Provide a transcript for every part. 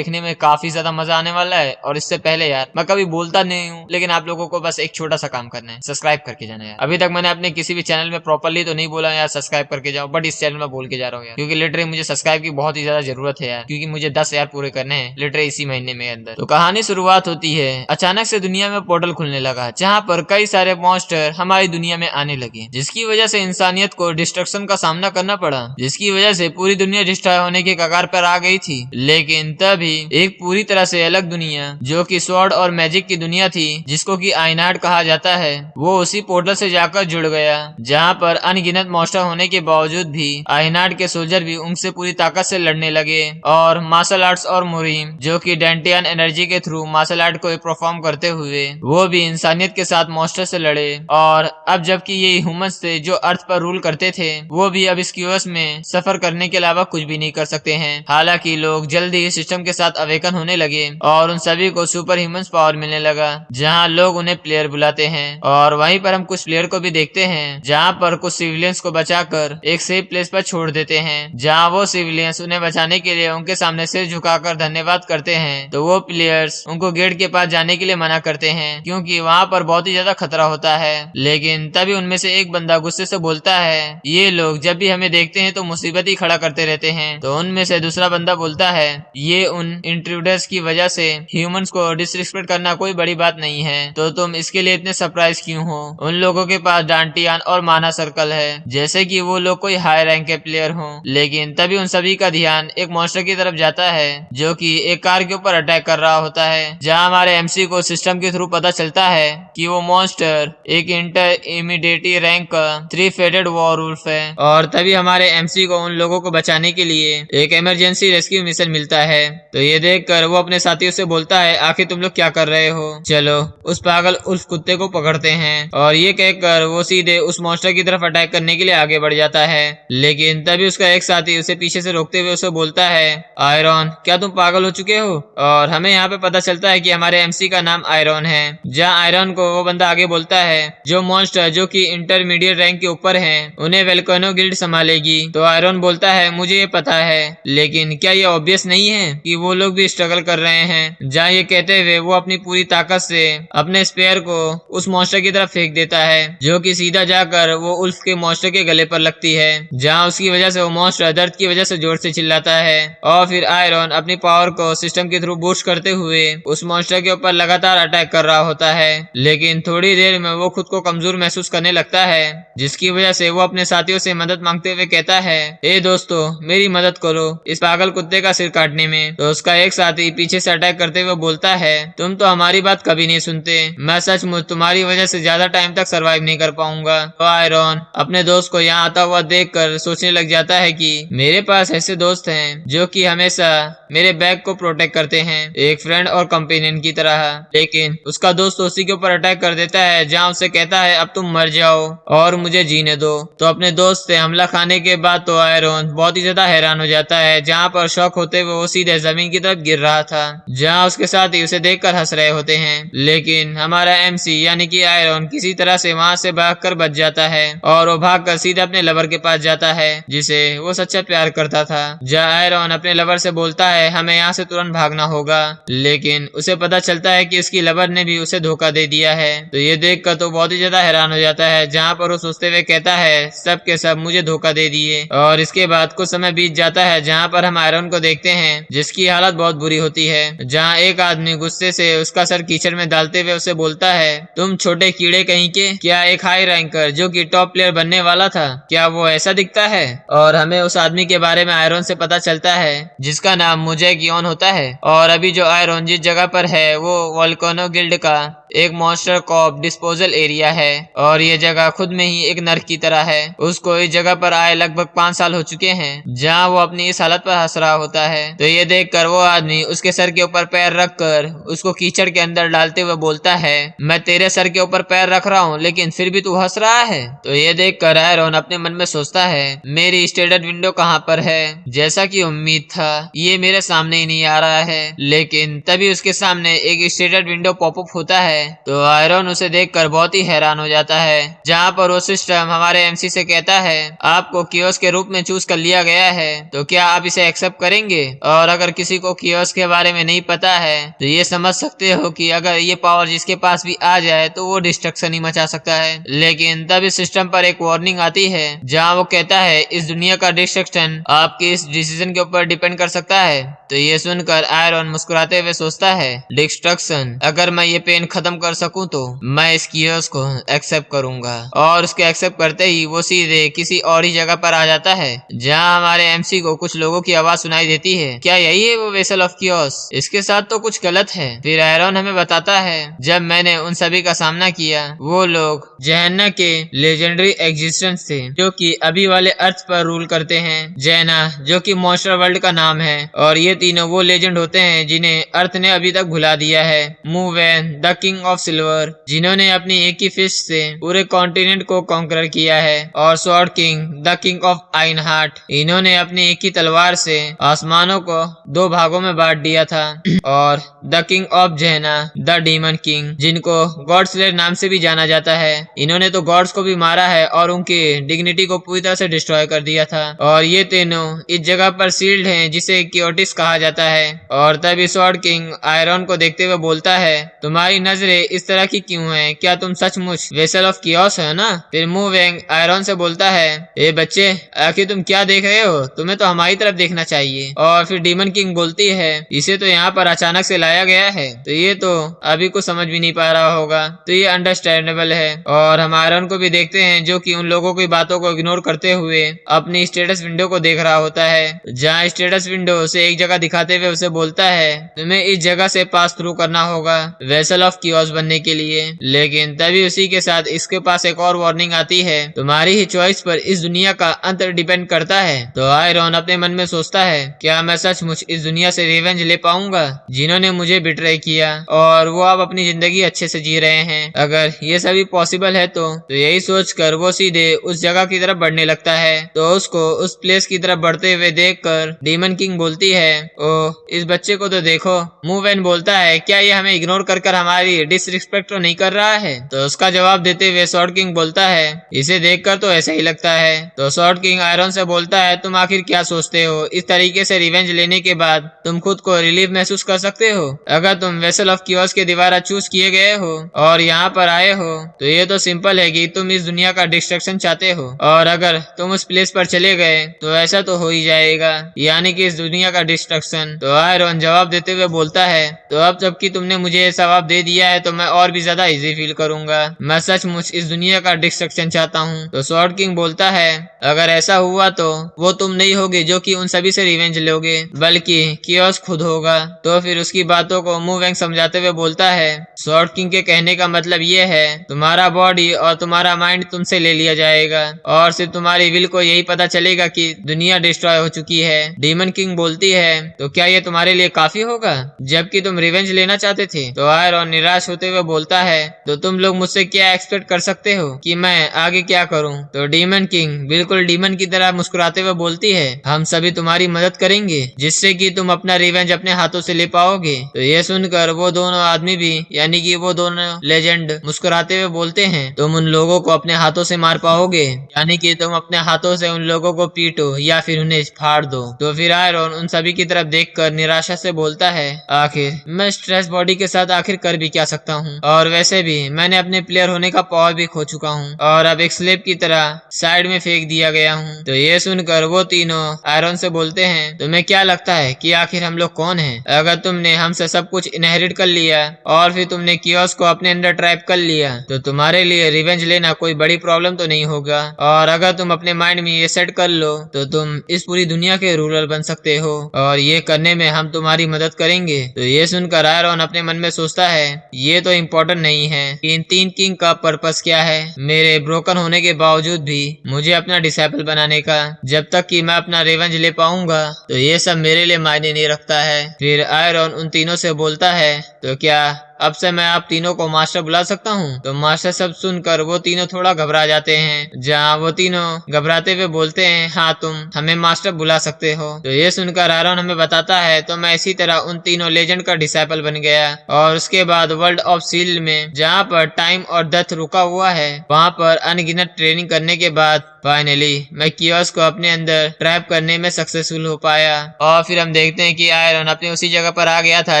देखने में काफी ज्यादा मजा आने वाला है। और इससे पहले यार मैं कभी बोलता नहीं हूँ, लेकिन आप लोगों को बस एक छोटा सा काम करना है, सब्सक्राइब करके जाना है। अभी तक मैंने अपने किसी भी चैनल में प्रॉपरली तो नहीं बोला यार सब्सक्राइब करके जाओ, बट इस चैनल में बोल के जा रहा हूँ यार, क्योंकि लिटरली मुझे सब्सक्राइब की बहुत ही ज्यादा जरूरत है यार, क्योंकि मुझे 10,000 पूरे करने हैं लिटरली इसी महीने में अंदर। तो कहानी शुरुआत होती है, अचानक से दुनिया में पोर्टल खुलने लगा, जहाँ पर कई सारे मॉन्स्टर हमारी दुनिया में आने लगे, जिसकी वजह से इंसानियत को डिस्ट्रक्शन का सामना करना पड़ा, जिसकी वजह से पूरी दुनिया डिस्ट्रॉय होने के कगार पर आ गई थी। लेकिन तभी एक पूरी तरह से अलग दुनिया, जो कि स्वॉर्ड और मैजिक की दुनिया थी, जिसको कि आइनार्ड कहा जाता है, वो उसी पोर्टल से जाकर जुड़ गया, जहाँ पर अनगिनत मॉन्स्टर होने के बावजूद भी आइनार्ड के सोल्जर भी उनसे पूरी ताकत से लड़ने लगे। और मार्शल आर्ट्स और मुरीम, जो कि डेंटियन एनर्जी के थ्रू मार्शल आर्ट को परफॉर्म करते हुए, वो भी इंसानियत के साथ मॉन्स्टर से लड़े। और अब जबकि ये ह्यूमंस थे जो अर्थ पर रूल करते थे, वो भी अब इस क्यूएस में सफर करने के अलावा कुछ भी नहीं कर सकते हैं। हालांकि लोग जल्दी ही सिस्टम के साथ अवेकन होने लगे और उन सभी को सुपर ह्यूमंस पावर मिलने लगा, जहां लोग उन्हें प्लेयर बुलाते हैं। और वहीं पर हम कुछ प्लेयर को भी देखते हैं, जहां पर कुछ सिविलियंस को बचाकर एक सेफ प्लेस पर छोड़ देते हैं, जहां वो सिविलियंस उन्हें बचाने के लिए उनके सामने सिर झुकाकर धन्यवाद करते हैं। तो वो प्लेयर्स उनको गेट के पास जाने के लिए मना करते हैं, क्योंकि वहां पर बहुत ही ज्यादा खतरा होता है। लेकिन तभी उनमें से एक बंदा गुस्से से बोलता है, ये लोग जब भी हमें देखते हैं तो मुसीबत ही खड़ा करते रहते हैं। तो उनमें से दूसरा बंदा बोलता है, ये उन इंट्रूडर्स की वजह से ह्यूमंस को डिसरिस्पेक्ट करना कोई बड़ी बात नहीं है, तो तुम इसके लिए इतने सरप्राइज क्यों हो? उन लोगों के पास डांटियान और माना सर्कल है, जैसे कि वो लोग कोई हाई रैंक के प्लेयर हो। लेकिन तभी उन सभी का ध्यान एक मॉन्स्टर की तरफ जाता है, जो कि एक कार के ऊपर अटैक कर रहा होता है, जहां हमारे एमसी को सिस्टम के थ्रू पता चलता है कि वो मॉन्स्टर एक इंटर इमीडिएटी रैंक का 3 फेडेड वॉरवुल्फ है। और तभी हमारे एमसी को उन लोगों को बचाने के लिए एक इमरजेंसी रेस्क्यू मिशन मिलता है। तो ये देखकर वो अपने साथियों से बोलता है, आखिर तुम लोग क्या कर रहे हो, चलो उस पागल उल्फ कुत्ते को पकड़ते हैं। और ये कहकर वो सीधे उस मॉन्स्टर की तरफ अटैक करने के लिए आगे बढ़ जाता है। लेकिन तभी उसका एक साथी उसे पीछे से रोकते हुए उसे बोलता है, आयरन क्या तुम पागल हो चुके हो? और हमें यहाँ पे पता चलता है कि हमारे एमसी का नाम आयरन है, जहाँ आयरन को वो बंदा आगे बोलता है, जो मॉन्स्टर जो कि इंटरमीडिएट रैंक के ऊपर हैं, उन्हें वेल्कोनो गिल्ड संभालेगी। तो आयरन बोलता है, मुझे ये पता है, लेकिन क्या ये ऑब्वियस नहीं है कि वो लोग भी स्ट्रगल कर रहे हैं? जहाँ ये कहते हुए वो अपनी पूरी ताकत से अपने स्पेयर को उस मॉन्स्टर की तरफ फेंक देता है, जो कि सीधा जाकर वो उल्फ के मॉन्स्टर के गले पर लगती है, जहाँ उसकी वजह से वो मॉन्स्टर दर्द की वजह से जोर से चिल्लाता है। और फिर आयरन अपनी पावर को सिस्टम के थ्रू बूस्ट करते हुए उस मॉन्स्टर के ऊपर लगातार अटैक कर रहा होता है। लेकिन थोड़ी देर में वो खुद को कमजोर महसूस करने लगता है, जिसकी वजह से वो अपने साथियों से मदद मांगते हुए कहता है, ए दोस्तों मेरी मदद करो इस पागल कुत्ते का सिर काटने में। तो उसका एक साथी पीछे से अटैक करते हुए बोलता है, तुम तो हमारी बात कभी नहीं सुनते, मैं सचमुच तुम्हारी वजह से ज्यादा टाइम तक सरवाइव नहीं कर पाऊंगा। तो आयरन अपने दोस्त को यहाँ आता हुआ देखकर सोचने लग जाता है कि मेरे पास ऐसे दोस्त हैं जो कि हमेशा मेरे बैग को प्रोटेक्ट करते हैं, एक फ्रेंड और कंपेनियन की तरह। लेकिन उसका दोस्त उसी के ऊपर अटैक कर देता है, जहाँ उसे कहता है, अब तुम मर जाओ और मुझे जीने दो। तो अपने दोस्त से हमला खाने के बाद तो आयरन बहुत ही ज्यादा हैरान हो जाता है, जहाँ पर शॉक होते हुए वो सीधे जमीन की तरफ गिर रहा था, जहाँ उसके साथी उसे देखकर हंस रहे होते हैं। लेकिन हमारा एमसी यानी कि आयरन किसी तरह से वहाँ से भागकर बच जाता है, और वो भागकर सीधे अपने लवर के पास जाता है, जिसे वो सच्चा प्यार करता था। जहाँ आयरन अपने लवर से बोलता है, हमें यहाँ से तुरंत भागना होगा, लेकिन उसे पता चलता है कि इसकी लवर ने भी उसे धोखा दे दिया है। तो ये देखकर तो बहुत ही ज्यादा हैरान हो जाता है, जहाँ पर वो सोचते हुए कहता है, सब के सब मुझे धोखा दे दिए। और इसके बाद कुछ समय बीत जाता है, जहाँ पर हम आयरन को देखते हैं जिसकी हालत बहुत बुरी होती है, जहाँ एक आदमी गुस्से से उसका सर कीचड़ में डालते हुए उसे बोलता है, तुम छोटे कीड़े कहीं के, क्या एक हाई रैंकर जो कि टॉप प्लेयर बनने वाला था, क्या वो ऐसा दिखता है? और हमें उस आदमी के बारे में आयरन से पता चलता है, जिसका नाम मुझे गियोन होता है। और अभी जो आयरन जिस जगह पर है वो वोल्केनो गिल्ड का एक मॉन्स्टर कॉप डिस्पोजल एरिया है, और ये जगह खुद में ही एक नर्क की तरह है। उसको इस जगह पर आए लगभग 5 साल हो चुके हैं, जहाँ वो अपनी इस हालत पर हंस रहा होता है। तो ये देखकर वो आदमी उसके सर के ऊपर पैर रखकर उसको कीचड़ के अंदर डालते हुए बोलता है, मैं तेरे सर के ऊपर पैर रख रहा हूँ लेकिन फिर भी तू हंस रहा है। तो ये देखकर आयरन अपने मन में सोचता है, मेरी स्टेटस विंडो कहाँ पर है? जैसा कि उम्मीद था ये मेरे सामने ही नहीं आ रहा है। लेकिन तभी उसके सामने एक स्टेटस विंडो पॉपअप होता है, तो आयरन उसे देखकर बहुत ही हैरान हो जाता है, जहाँ पर वो सिस्टम हमारे एमसी से कहता है आपको कियोस के रूप में चूज कर लिया गया है, तो क्या आप इसे एक्सेप्ट करेंगे? और अगर किसी को कियोस के बारे में नहीं पता है तो ये समझ सकते हो कि अगर ये पावर जिसके पास भी आ जाए तो वो डिस्ट्रक्शन ही मचा सकता है। लेकिन तब इस सिस्टम पर एक वार्निंग आती है, जहाँ वो कहता है इस दुनिया का डिस्ट्रक्शन आपके इस डिसीजन के ऊपर डिपेंड कर सकता है। तो ये सुनकर आयरन मुस्कुराते हुए सोचता है डिस्ट्रक्शन, अगर मैं ये पेन खत्म कर सकूं तो मैं इस कियोस को एक्सेप्ट करूंगा। और उसके एक्सेप्ट करते ही वो सीधे किसी और ही जगह पर आ जाता है, जहाँ हमारे एमसी को कुछ लोगों की आवाज सुनाई देती है। क्या यही है वो वेसल ऑफ कियोस? इसके साथ तो कुछ गलत है। फिर आयरन हमें बताता है जब मैंने उन सभी का सामना किया, वो लोग जहन्ना के लेजेंडरी एग्जिस्टेंस थे, जो कि अभी वाले अर्थ पर रूल करते हैं। जैना जो कि मॉन्स्टर वर्ल्ड का नाम है, और ये तीनों वो लेजेंड होते हैं जिन्हें अर्थ ने अभी तक भुला दिया है। मूवेन द किंग ऑफ सिल्वर, जिन्होंने अपनी एक ही फिस्ट से पूरे कॉन्टिनेंट को कॉन्कर किया है, और sword king the king of आइन हार्ट, इन्होंने अपनी एक ही तलवार से आसमानों को 2 भागों में बांट दिया था। और द किंग ऑफ जहना द डीमन किंग, जिनको गॉड स्लेयर नाम से भी जाना जाता है, इन्होंने तो गॉड्स को भी मारा है और उनकी डिग्निटी को पूरी तरह से डिस्ट्रॉय कर दिया था। और ये तीनों इस जगह पर सील्ड हैं जिसे क्योटिस कहा जाता है। और तभी स्वॉर्ड किंग आयरन को देखते हुए बोलता है तुम्हारी नजरें इस तरह की क्यों हैं? क्या तुम सचमुच वेसल ऑफ कियोस है ना? फिर मूवेंग आयरन से बोलता है ए बच्चे, आखिर तुम क्या देख रहे हो? तुम्हें तो हमारी तरफ देखना चाहिए। और फिर डीमन किंग बोलती है इसे तो यहाँ पर अचानक से लाया गया है, तो ये तो अभी कुछ समझ भी नहीं पा रहा होगा, तो ये अंडरस्टैंडेबल है। और हम आयरन को भी देखते हैं जो कि उन लोगों की बातों को इग्नोर करते हुए अपनी स्टेटस विंडो को देख रहा होता है, जहाँ स्टेटस विंडो से एक जगह दिखाते हुए उसे बोलता है तुम्हें इस जगह से पास थ्रू करना होगा वेसल ऑफ कियोस बनने के लिए। लेकिन तभी उसी के साथ इसके पास एक और वार्निंग आती है, तुम्हारी ही चॉइस पर इस दुनिया का अंत डिपेंड करता है। तो आयरन अपने मन में सोचता है क्या मैं सचमुच इस दुनिया से रिवेंज ले पाऊंगा जिन्होंने मुझे बिट्रे किया, और वो अब अपनी जिंदगी अच्छे से जी रहे हैं? अगर ये सभी पॉसिबल है तो यही सोचकर वो सीधे उस जगह की तरफ बढ़ने लगता है। तो उसको उस प्लेस की तरफ बढ़ते हुए देखकर डीमन किंग बोलती है ओह इस बच्चे को तो देखो। मूवेन बोलता है क्या ये हमें इग्नोर कर हमारी डिसरिस्पेक्ट तो नहीं कर रहा है? तो उसका जवाब देते हुए स्वॉर्ड किंग बोलता है इसे देखकर तो ऐसा ही लगता है। तो स्वॉर्ड किंग आयरन से बोलता है तुम आखिर क्या सोचते हो? इस तरीके से रिवेंज लेने के बाद तुम खुद को रिलीफ महसूस कर सकते हो? अगर तुम वेसल ऑफ कियोस के द्वारा चूज किए गए हो और यहाँ पर आए हो तो ये तो सिंपल है कि तुम इस दुनिया का डिस्ट्रक्शन चाहते हो, और अगर तुम उस प्लेस पर चले गए तो ऐसा तो हो ही जाएगा, यानी कि इस दुनिया का डिस्ट्रक्शन। तो आयरन जवाब देते हुए बोलता है तो अब जबकि तुमने मुझे ये जवाब दे दिया है तो मैं और भी ज्यादा इजी फील करूंगा, मैं सचमुच इस दुनिया का डिस्ट्रक्शन चाहता हूँ। तो स्वॉर्ड किंग बोलता है अगर ऐसा हुआ तो वो तुम नहीं होगे जो कि उन सभी से रिवेंज लोगे, बल्कि कियोस खुद होगा। तो फिर उसकी बातों को मूवेंग समझाते हुए बोलता है स्वॉर्ड किंग के कहने का मतलब ये है तुम्हारा बॉडी और तुम्हारा माइंड तुमसे ले लिया जाएगा, और सिर्फ तुम्हारी विल को यही पता चलेगा कि दुनिया डिस्ट्रॉय हो चुकी है। डीमन किंग बोलती है तो क्या ये तुम्हारे लिए काफी होगा जबकि तुम रिवेंज लेना चाहते थे? तो आयरन निराश होते हुए बोलता है तो तुम लोग मुझसे क्या एक्सपेक्ट कर सकते हो कि मैं आगे क्या करूं? तो डीमन किंग बिल्कुल डीमन की तरह मुस्कुराते हुए बोलती है हम सभी तुम्हारी मदद करेंगे जिससे कि तुम अपना रिवेंज अपने हाथों से ले पाओगे। तो ये सुनकर वो दोनों आदमी भी यानी कि वो दोनों लेजेंड मुस्कुराते हुए बोलते हैं तुम उन लोगों को अपने हाथों से मार पाओगे, यानी कि तुम अपने हाथों से उन लोगों को पीटो या फिर उन्हें फाड़ दो। तो फिर आयरन उन सभी की तरफ देखकर निराशा से बोलता है आखिर मैं स्ट्रेस बॉडी के साथ आखिर कर भी क्या सकता हूँ, और वैसे भी मैंने अपने प्लेयर होने का पावर भी खो चुका हूँ और अब एक स्लेब की तरह साइड में फेंक दिया गया हूँ। तो ये सुनकर वो तीनों आयरन से बोलते हैं तुम्हें क्या लगता है कि आखिर हम लोग कौन हैं? अगर तुमने हमसे सब कुछ इनहेरिट कर लिया और फिर तुमने कियोस को अपने अंदर ट्रैप कर लिया तो तुम्हारे लिए रिवेंज लेना कोई बड़ी प्रॉब्लम तो नहीं होगा, और अगर तुम अपने माइंड में ये सेट कर लो तो तुम इस पूरी दुनिया के रूलर बन सकते हो, और ये करने में हम तुम्हारी मदद करेंगे। तो ये सुनकर आयरन अपने मन में सोचता है ये तो इम्पोर्टेंट नहीं है कि इन 3 किंग का पर्पस क्या है मेरे ब्रोकन होने के बावजूद भी मुझे अपना डिसेबल बनाने का। जब तक कि मैं अपना रिवेंज ले पाऊंगा तो ये सब मेरे लिए मायने नहीं रखता है। फिर आयरन उन तीनों से बोलता है तो क्या अब से मैं आप तीनों को मास्टर बुला सकता हूँ। तो मास्टर सब सुनकर वो तीनों थोड़ा घबरा जाते हैं, जहाँ वो तीनों घबराते हुए बोलते हैं, हाँ तुम हमें मास्टर बुला सकते हो। तो ये सुनकर आयरन हमें बताता है, तो मैं इसी तरह उन तीनों लेजेंड का डिसाइपल बन गया। और उसके बाद वर्ल्ड ऑफ सील में जहाँ पर टाइम और डेथ रुका हुआ है, वहाँ पर अनगिनत ट्रेनिंग करने के बाद फाइनली मैं कियोस को अपने अंदर ट्रैप करने में सक्सेसफुल हो पाया। और फिर हम देखते हैं कि आयरन अपने उसी जगह पर आ गया था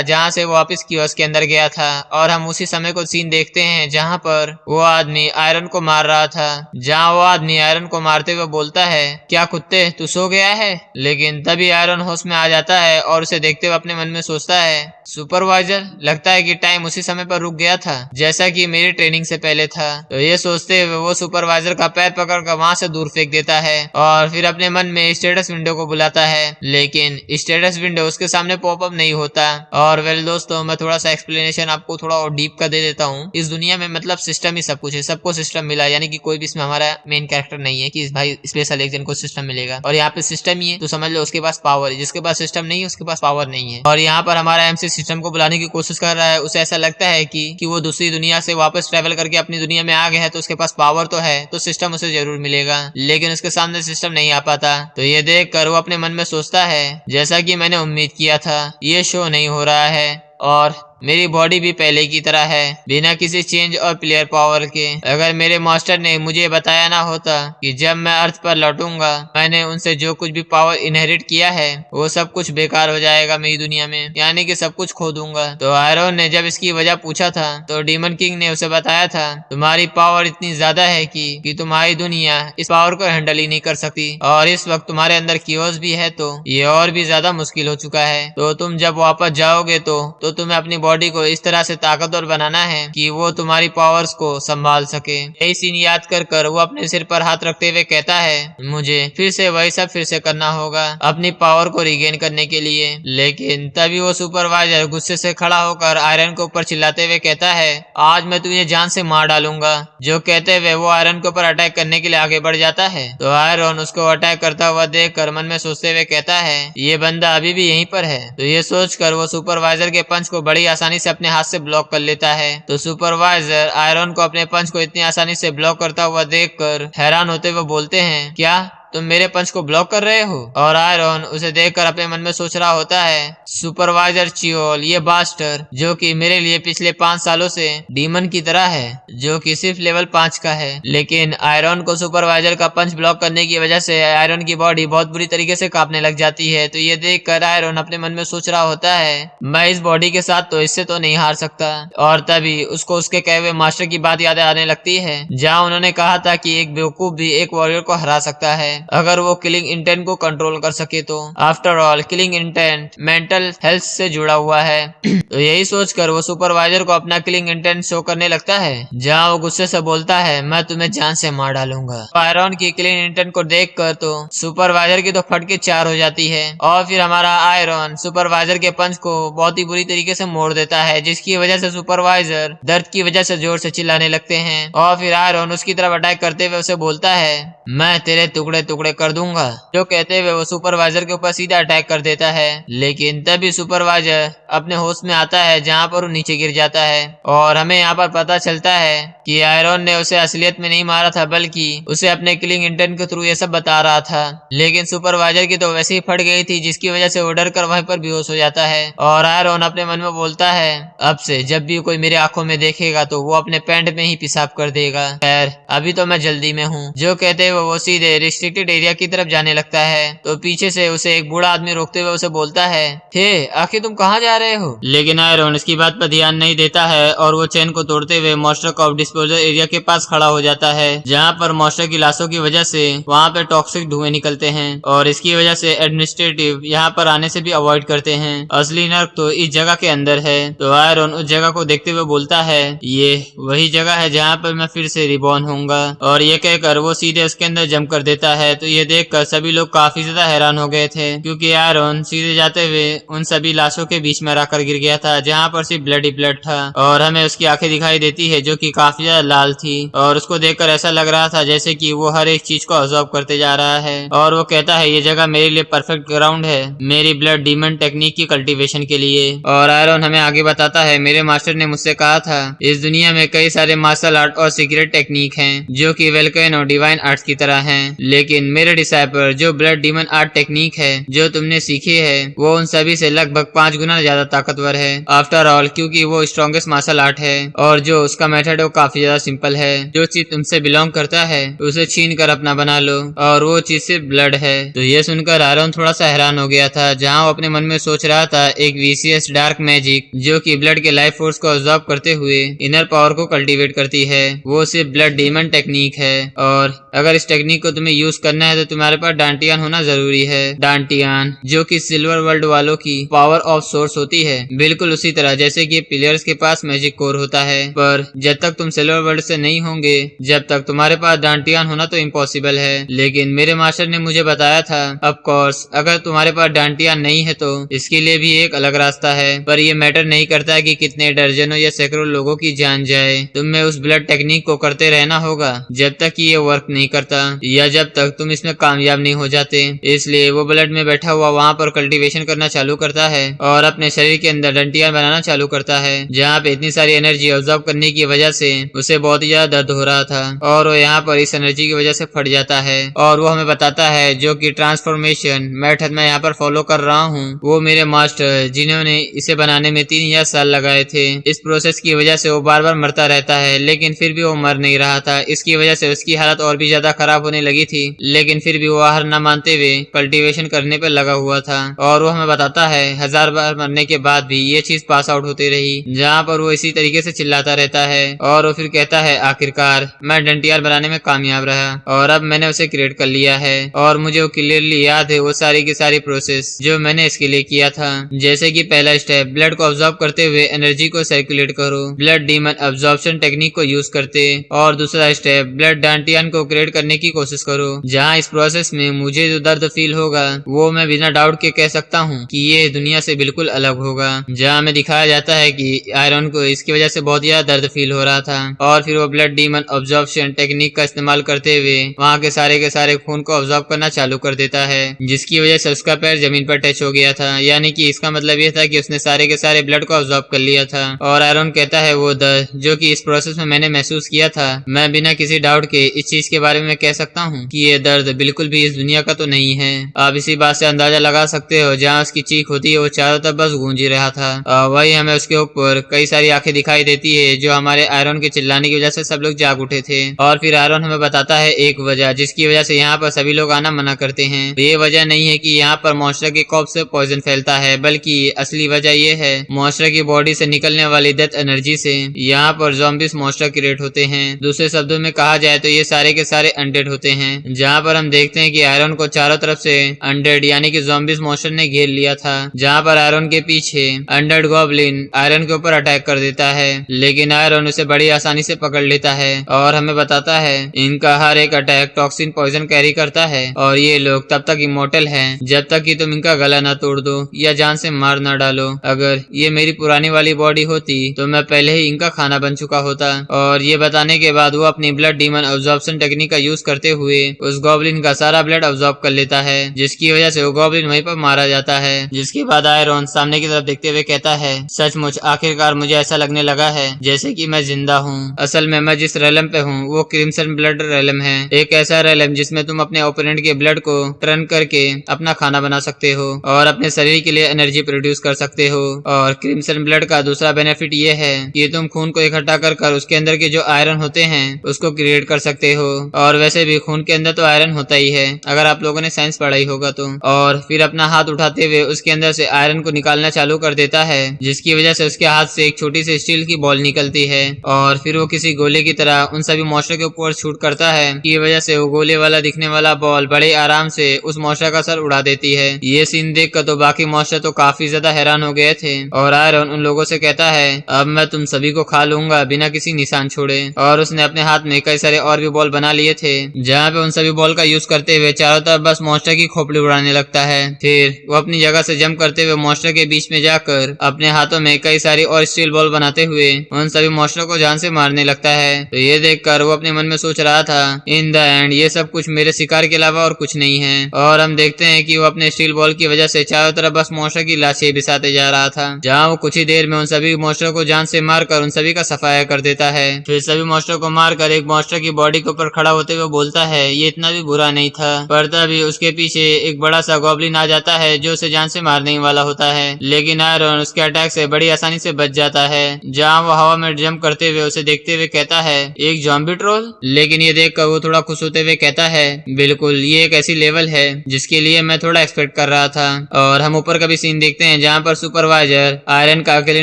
जहाँ से वो वापस कियोस के अंदर गया था। और हम उसी समय को सीन देखते हैं जहाँ पर वो आदमी आयरन को मार रहा था, जहाँ वो आदमी आयरन को मारते हुए बोलता है, क्या कुत्ते तू सो गया है? लेकिन तभी आयरन होश में आ जाता है और उसे देखते हुए अपने मन में सोचता है, सुपरवाइजर, लगता है कि टाइम उसी समय पर रुक गया था जैसा कि मेरी ट्रेनिंग से पहले था। तो ये सोचते हुए वो सुपरवाइजर का पैर पकड़कर वहां से दूर फेंक देता है और फिर अपने मन में स्टेटस विंडो को बुलाता है, लेकिन स्टेटस विंडो उसके सामने पॉपअप नहीं होता। और वेल दोस्तों, मैं थोड़ा सा एक्सप्लेनेशन आपको थोड़ा और डीप का दे देता हूँ। इस दुनिया में मतलब सिस्टम ही सब कुछ है, सबको सिस्टम मिला, यानी कि कोई भी इसमें हमारा मेन कैरेक्टर नहीं है कि भाई स्पेशल एक जन को सिस्टम मिलेगा। और यहाँ पे सिस्टम ही है तो समझ लो उसके पास पावर है, जिसके पास सिस्टम नहीं है उसके पास पावर नहीं है। और यहाँ पर हमारा एमसी सिस्टम को बुलाने की कोशिश कर रहा है। उसे ऐसा लगता है कि वो दूसरी दुनिया से वापस ट्रेवल करके अपनी दुनिया में आ गया है, तो उसके पास पावर तो है, तो सिस्टम उसे जरूर मिलेगा, लेकिन उसके सामने सिस्टम नहीं आ पाता। तो ये देखकर वो अपने मन में सोचता है, जैसा कि मैंने उम्मीद किया था, ये शो नहीं हो रहा है और मेरी बॉडी भी पहले की तरह है, बिना किसी चेंज और प्लेयर पावर के। अगर मेरे मास्टर ने मुझे बताया ना होता कि जब मैं अर्थ पर लौटूंगा मैंने उनसे जो कुछ भी पावर इनहेरिट किया है वो सब कुछ बेकार हो जाएगा मेरी दुनिया में, यानी कि सब कुछ खो दूंगा। तो आयरन ने जब इसकी वजह पूछा था तो डीमन किंग ने उसे बताया था, तुम्हारी पावर इतनी ज्यादा है कि तुम्हारी दुनिया इस पावर को हैंडल ही नहीं कर सकती, और इस वक्त तुम्हारे अंदर कियोस भी है तो ये और भी ज्यादा मुश्किल हो चुका है। तो तुम जब वापस जाओगे तो तुम्हें अपनी बॉडी को इस तरह से ताकतवर बनाना है कि वो तुम्हारी पावर्स को संभाल सके। यही सीन याद कर वो अपने सिर पर हाथ रखते हुए कहता है, मुझे फिर से वही सब फिर से करना होगा अपनी पावर को रिगेन करने के लिए। लेकिन तभी वो सुपरवाइजर गुस्से से खड़ा होकर आयरन के ऊपर चिल्लाते हुए कहता है, आज मैं तुझे जान से मार डालूंगा। जो कहते हुए वो आयरन के ऊपर अटैक करने के लिए आगे बढ़ जाता है। तो आयरन उसको अटैक करता हुआ देखकर मन में सोचते हुए कहता है, ये बंदा अभी भी यहीं पर है। तो ये सोचकर वो सुपरवाइजर के पंच को बड़ी आसानी से अपने हाथ से ब्लॉक कर लेता है। तो सुपरवाइजर आयरन को अपने पंच को इतनी आसानी से ब्लॉक करता हुआ देखकर हैरान होते हुए बोलते हैं, क्या तुम मेरे पंच को ब्लॉक कर रहे हो? और आयरन उसे देखकर अपने मन में सोच रहा होता है, सुपरवाइजर चियोल, ये बास्टर जो कि मेरे लिए पिछले 5 सालों से डीमन की तरह है, जो कि सिर्फ लेवल 5 का है। लेकिन आयरन को सुपरवाइजर का पंच ब्लॉक करने की वजह से आयरन की बॉडी बहुत बुरी तरीके से कांपने लग जाती है। तो ये देखकर आयरन अपने मन में सोच रहा होता है, मैं इस बॉडी के साथ तो इससे तो नहीं हार सकता। और तभी उसको उसके कहे हुए मास्टर की बात याद आने लगती है, जहाँ उन्होंने कहा था कि एक बेवकूफ भी एक वॉरियर को हरा सकता है अगर वो किलिंग इंटेंट को कंट्रोल कर सके। तो after all killing intent mental health से जुड़ा हुआ है। तो यही सोचकर वो सुपरवाइजर को अपना किलिंग इंटेंट शो करने लगता है, जहाँ वो गुस्से से बोलता है, मैं तुम्हें जान से मार डालूंगा। आयरन की किलिंग इंटेंट को देखकर तो सुपरवाइजर की तो फटके 4 हो जाती है। और फिर हमारा आयरन सुपरवाइजर के पंच को बहुत ही बुरी तरीके से मोड़ देता है, जिसकी वजह से सुपरवाइजर दर्द की वजह से जोर से चिल्लाने लगते हैं। और फिर आयरन उसकी तरफ अटैक करते हुए उसे बोलता है, मैं तेरे टुकड़े टुकड़े कर दूंगा। जो कहते हुए वो सुपरवाइजर के ऊपर सीधा अटैक कर देता है। लेकिन तभी सुपरवाइजर अपने होश में आता है, जहाँ पर वो नीचे गिर जाता है। और हमें यहाँ पर पता चलता है कि आयरन ने उसे असलियत में नहीं मारा था, बल्कि उसे अपने किलिंग इंटेंट के थ्रू ये सब बता रहा था। लेकिन सुपरवाइजर की तो वैसे ही फट गई थी, जिसकी वजह से वो डर कर वहीं पर बेहोश हो जाता है। और आयरन अपने मन में बोलता है, अब से जब भी कोई मेरे आंखों में देखेगा तो वो अपने पैंट में ही पेशाब कर देगा। खैर अभी तो मैं जल्दी में हूँ। जो कहते हुए वो सीधे रिस्ट्रिक्टेड एरिया की तरफ जाने लगता है। तो पीछे से उसे एक बूढ़ा आदमी रोकते हुए उसे बोलता है, हे आखिर तुम कहाँ जा रहे हो? लेकिन आयरन इसकी बात पर ध्यान नहीं देता है और वो चेन को तोड़ते हुए मॉन्स्टर कॉफ डिस्पोजल एरिया के पास खड़ा हो जाता है, जहाँ पर मॉन्स्टर की लाशों की वजह से वहाँ पे टॉक्सिक धुएं निकलते हैं और इसकी वजह से एडमिनिस्ट्रेटिव यहाँ पर आने से भी अवॉइड करते हैं। असली नर्क तो इस जगह के अंदर है। तो आयरन उस जगह को देखते हुए बोलता है, ये वही जगह है जहाँ पर मैं फिर से रिबॉर्न होऊंगा। और ये कहकर वो सीधे उसके अंदर जंप कर देता है है तो ये देखकर सभी लोग काफी ज्यादा हैरान हो गए थे, क्योंकि आयरन सीधे जाते हुए उन सभी लाशों के बीच में आकर गिर गया था, जहाँ पर सिर्फ ब्लड ही ब्लड था। और हमें उसकी आंखें दिखाई देती है जो कि काफी ज्यादा लाल थी, और उसको देखकर ऐसा लग रहा था जैसे कि वो हर एक चीज को ऑब्जर्व करते जा रहा है। और वो कहता है ये जगह मेरे लिए परफेक्ट ग्राउंड है मेरी ब्लड डीमन टेक्निक की कल्टीवेशन के लिए। और आयरन हमें आगे बताता है मेरे मास्टर ने मुझसे कहा था इस दुनिया में कई सारे मार्शल आर्ट और सीक्रेट टेक्निक हैं जो कि वेल्कन और डिवाइन आर्ट्स की तरह हैं, लेकिन मेरे डिसाइपल जो ब्लड डीमन आर्ट टेक्निक है जो तुमने सीखी है वो उन सभी से लगभग 5 गुना ज्यादा ताकतवर है। आफ्टर ऑल क्योंकि वो स्ट्रॉन्गेस्ट मार्शल आर्ट है और जो उसका मेथड है वो काफी ज्यादा सिंपल है। जो चीज तुमसे बिलोंग करता है उसे छीन कर अपना बना लो, और वो चीज सिर्फ ब्लड है। तो ये सुनकर आयरन थोड़ा सा हैरान हो गया था, जहाँ वो अपने मन में सोच रहा था एक वीसीएस डार्क मैजिक जो कि ब्लड के लाइफ फोर्स को ऑब्जॉर्ब करते हुए इनर पावर को कल्टीवेट करती है, वो सिर्फ ब्लड डीमन टेक्निक है। और अगर इस टेक्निक को तुम्हें यूज करना है तो तुम्हारे पास डांटियान होना जरूरी है। डांटियान जो कि सिल्वर वर्ल्ड वालों की पावर ऑफ सोर्स होती है, बिल्कुल उसी तरह जैसे कि प्लेयर्स के पास मैजिक कोर होता है। पर जब तक तुम सिल्वर वर्ल्ड से नहीं होंगे जब तक तुम्हारे पास डांटियान होना तो इम्पॉसिबल है। लेकिन मेरे मास्टर ने मुझे बताया था ऑफ कोर्स अगर तुम्हारे पास डांटियान नहीं है तो इसके लिए भी एक अलग रास्ता है, पर ये मैटर नहीं करता कि कितने दर्जनों या सैकड़ों लोगों की जान जाए, तुम्हें उस ब्लड टेक्निक को करते रहना होगा जब तक कि ये वर्क नहीं करता या जब तक तुम इसमें कामयाब नहीं हो जाते। इसलिए वो ब्लड में बैठा हुआ वहाँ पर कल्टीवेशन करना चालू करता है और अपने शरीर के अंदर डंटियां बनाना चालू करता है, जहाँ पे इतनी सारी एनर्जी ऑब्जॉर्व करने की वजह से उसे बहुत ही ज्यादा दर्द हो रहा था और वो यहाँ पर इस एनर्जी की वजह से फट जाता है। और वो हमें बताता है जो कि ट्रांसफॉर्मेशन मेथड मैं यहाँ पर फॉलो कर रहा हूँ वो मेरे मास्टर जिन्होंने इसे बनाने में 3 साल लगाए थे। इस प्रोसेस की वजह से वो बार बार मरता रहता है, लेकिन फिर भी वो मर नहीं रहा था। इसकी वजह से उसकी हालत और भी ज्यादा खराब होने लगी थी, लेकिन फिर भी वो हार न मानते हुए कल्टीवेशन करने पर लगा हुआ था। और वो हमें बताता है 1000 बार मरने के बाद भी ये चीज पास आउट होती रही, जहाँ पर वो इसी तरीके से चिल्लाता रहता है। और वो फिर कहता है आखिरकार मैं डंटियार बनाने में कामयाब रहा और अब मैंने उसे क्रिएट कर लिया है और मुझे वो क्लियरली याद है वो सारी की सारी प्रोसेस जो मैंने इसके लिए किया था। जैसे कि पहला स्टेप ब्लड को ऑब्जॉर्ब करते हुए एनर्जी को सर्कुलेट करो ब्लड डीमन अब्जॉर्प्शन टेक्निक को यूज करते, और दूसरा स्टेप ब्लड डांटियान को क्रिएट करने की कोशिश करो, जहाँ इस प्रोसेस में मुझे जो दर्द फील होगा वो मैं बिना डाउट के कह सकता हूँ कि ये दुनिया से बिल्कुल अलग होगा। जहाँ में दिखाया जाता है कि आयरन को इसकी वजह से बहुत ज्यादा दर्द फील हो रहा था और फिर वो ब्लड डीमन अब्जॉर्प्शन टेक्निक का इस्तेमाल करते हुए वहाँ के सारे खून को ऑब्जॉर्ब करना चालू कर देता है, जिसकी वजह से उसका पैर जमीन पर टच हो गया था। यानी कि इसका मतलब ये था कि उसने सारे के सारे ब्लड को ऑब्जॉर्ब कर लिया था। और आयरन कहता है वो दर्द जो कि इस प्रोसेस में मैंने महसूस किया था मैं बिना किसी डाउट के इस चीज के बारे में कह सकता हूँ कि ये दर्द बिल्कुल भी इस दुनिया का तो नहीं है। आप इसी बात से अंदाजा लगा सकते हो जहाँ उसकी चीख होती है वो चारों तरफ बस गूंज ही रहा था। वही हमें उसके ऊपर कई सारी आंखें दिखाई देती है जो हमारे आयरन के चिल्लाने की वजह से सब लोग जाग उठे थे। और फिर आयरन हमें बताता है एक वजह जिसकी वजह से यहाँ पर सभी लोग आना मना करते हैं। ये वजह नहीं है कि यहाँ पर मॉन्स्टर के कॉप से पॉइजन फैलता है, बल्कि असली वजह ये है मॉन्स्टर की बॉडी से निकलने वाली डेथ एनर्जी से यहाँ पर ज़ॉम्बीज मॉन्स्टर क्रिएट होते हैं। दूसरे शब्दों में कहा जाए तो ये सारे के सारे अनडेड होते हैं, जहाँ पर हम देखते हैं कि आयरन को चारों तरफ से अनडेड यानी कि ज़ॉम्बीज मॉन्स्टर ने घेर लिया था, जहाँ पर आयरन के पीछे अनडेड गॉब्लिन आयरन के ऊपर अटैक कर देता है, लेकिन आयरन उसे बड़ी आसानी से पकड़ लेता है और हमें बताता है इनका हर एक अटैक टॉक्सिन पॉइजन कैरी करता है और ये लोग तब तक इमोर्टल हैं जब तक कि तुम इनका गला ना तोड़ दो या जान से मार ना डालो। अगर ये मेरी पुरानी वाली बॉडी होती तो मैं पहले ही इनका खाना बन चुका होता। और ये बताने के बाद वो अपनी ब्लड डीमन अब्जॉर्प्शन टेक्निक का यूज करते हुए उस गॉब्लिन का सारा ब्लड अब्जॉर्ब कर लेता है, जिसकी वजह से वो गॉब्लिन वहीं पर मारा जाता है। जिसके बाद आयरन सामने की तरफ देखते हुए कहता है सचमुच आखिरकार मुझे ऐसा लगने लगा है जैसे कि मैं जिंदा हूँ। असल में मैं जिस रेलम पे हूँ वो क्रिम्सन ब्लड रेलम है, एक ऐसा रेलम जिसमें तुम अपने ओपोनेंट के ब्लड को टर्न करके अपना खाना बना सकते हो और अपने शरीर के लिए एनर्जी प्रोड्यूस कर सकते हो। और क्रिम्सन ब्लड का दूसरा बेनिफिट ये है कि तुम खून को इकट्ठा कर उसके अंदर के जो आयरन होते हैं उसको क्रिएट कर सकते हो। और वैसे भी खून के अंदर तो आयरन होता ही है अगर आप लोगों ने साइंस पढ़ाई होगा तो। और फिर अपना हाथ उठाते हुए उसके अंदर से आयरन को निकालना चालू कर देता है, जिसकी वजह से उसके हाथ से एक छोटी सी स्टील की बॉल निकलती है और फिर वो किसी गोले की तरह उन सभी मॉन्स्टर के ऊपर शूट करता है, की वजह से वो गोले वाला दिखने वाला बॉल बड़े आराम से उस मॉन्स्टर का सर उड़ा देती है। ये सीन देखकर तो बाकी मॉन्स्टर तो काफी ज्यादा हैरान हो गए थे और आयरन उन लोगों से कहता है अब मैं तुम सभी को खा लूंगा बिना किसी निशान छोड़े। और उसने अपने हाथ में कई सारे और भी बॉल बना लिए थे, जहाँ पे उन सभी बॉल का यूज करते हुए चारों तरफ बस मॉन्स्टर की खोपड़ी उड़ाने लगता है। फिर वो अपनी जगह से जंप करते हुए मॉन्स्टर के बीच में जाकर अपने हाथों में कई सारी और स्टील बॉल बनाते हुए उन सभी मॉन्स्टर को जान से मारने लगता है। तो ये देखकर वो अपने मन में सोच रहा था, इन द एंड ये सब कुछ मेरे शिकार के अलावा और कुछ नहीं है। और हम देखते हैं कि वो अपने स्टील बॉल की वजह से चारों तरफ बस मॉन्स्टर की लाशें बिसाते जा रहा था, जहाँ वो कुछ ही देर में उन सभी मॉन्स्टर को जान से मारकर उन सभी का सफाया कर देता है। फिर सभी मॉन्स्टर को मारकर एक मॉन्स्टर की बॉडी के ऊपर खड़ा होते हुए बोलता है, ये इतना भी बुरा नहीं था। पर तभी उसके पीछे एक बड़ा सा गॉब्लिन आ जाता है जो उसे जान से मारने वाला होता है, लेकिन आयरन उसके अटैक से बड़ी आसानी से बच जाता है। जहाँ वो हवा में जंप करते हुए उसे देखते हुए कहता है, एक ज़ॉम्बी ट्रोल। लेकिन ये देखकर वो थोड़ा खुश होते हुए कहता है, बिल्कुल ये एक ऐसी लेवल है जिसके लिए मैं थोड़ा एक्सपेक्ट कर रहा था। और हम ऊपर का भी सीन देखते हैं जहाँ पर सुपरवाइजर आयरन का अकेले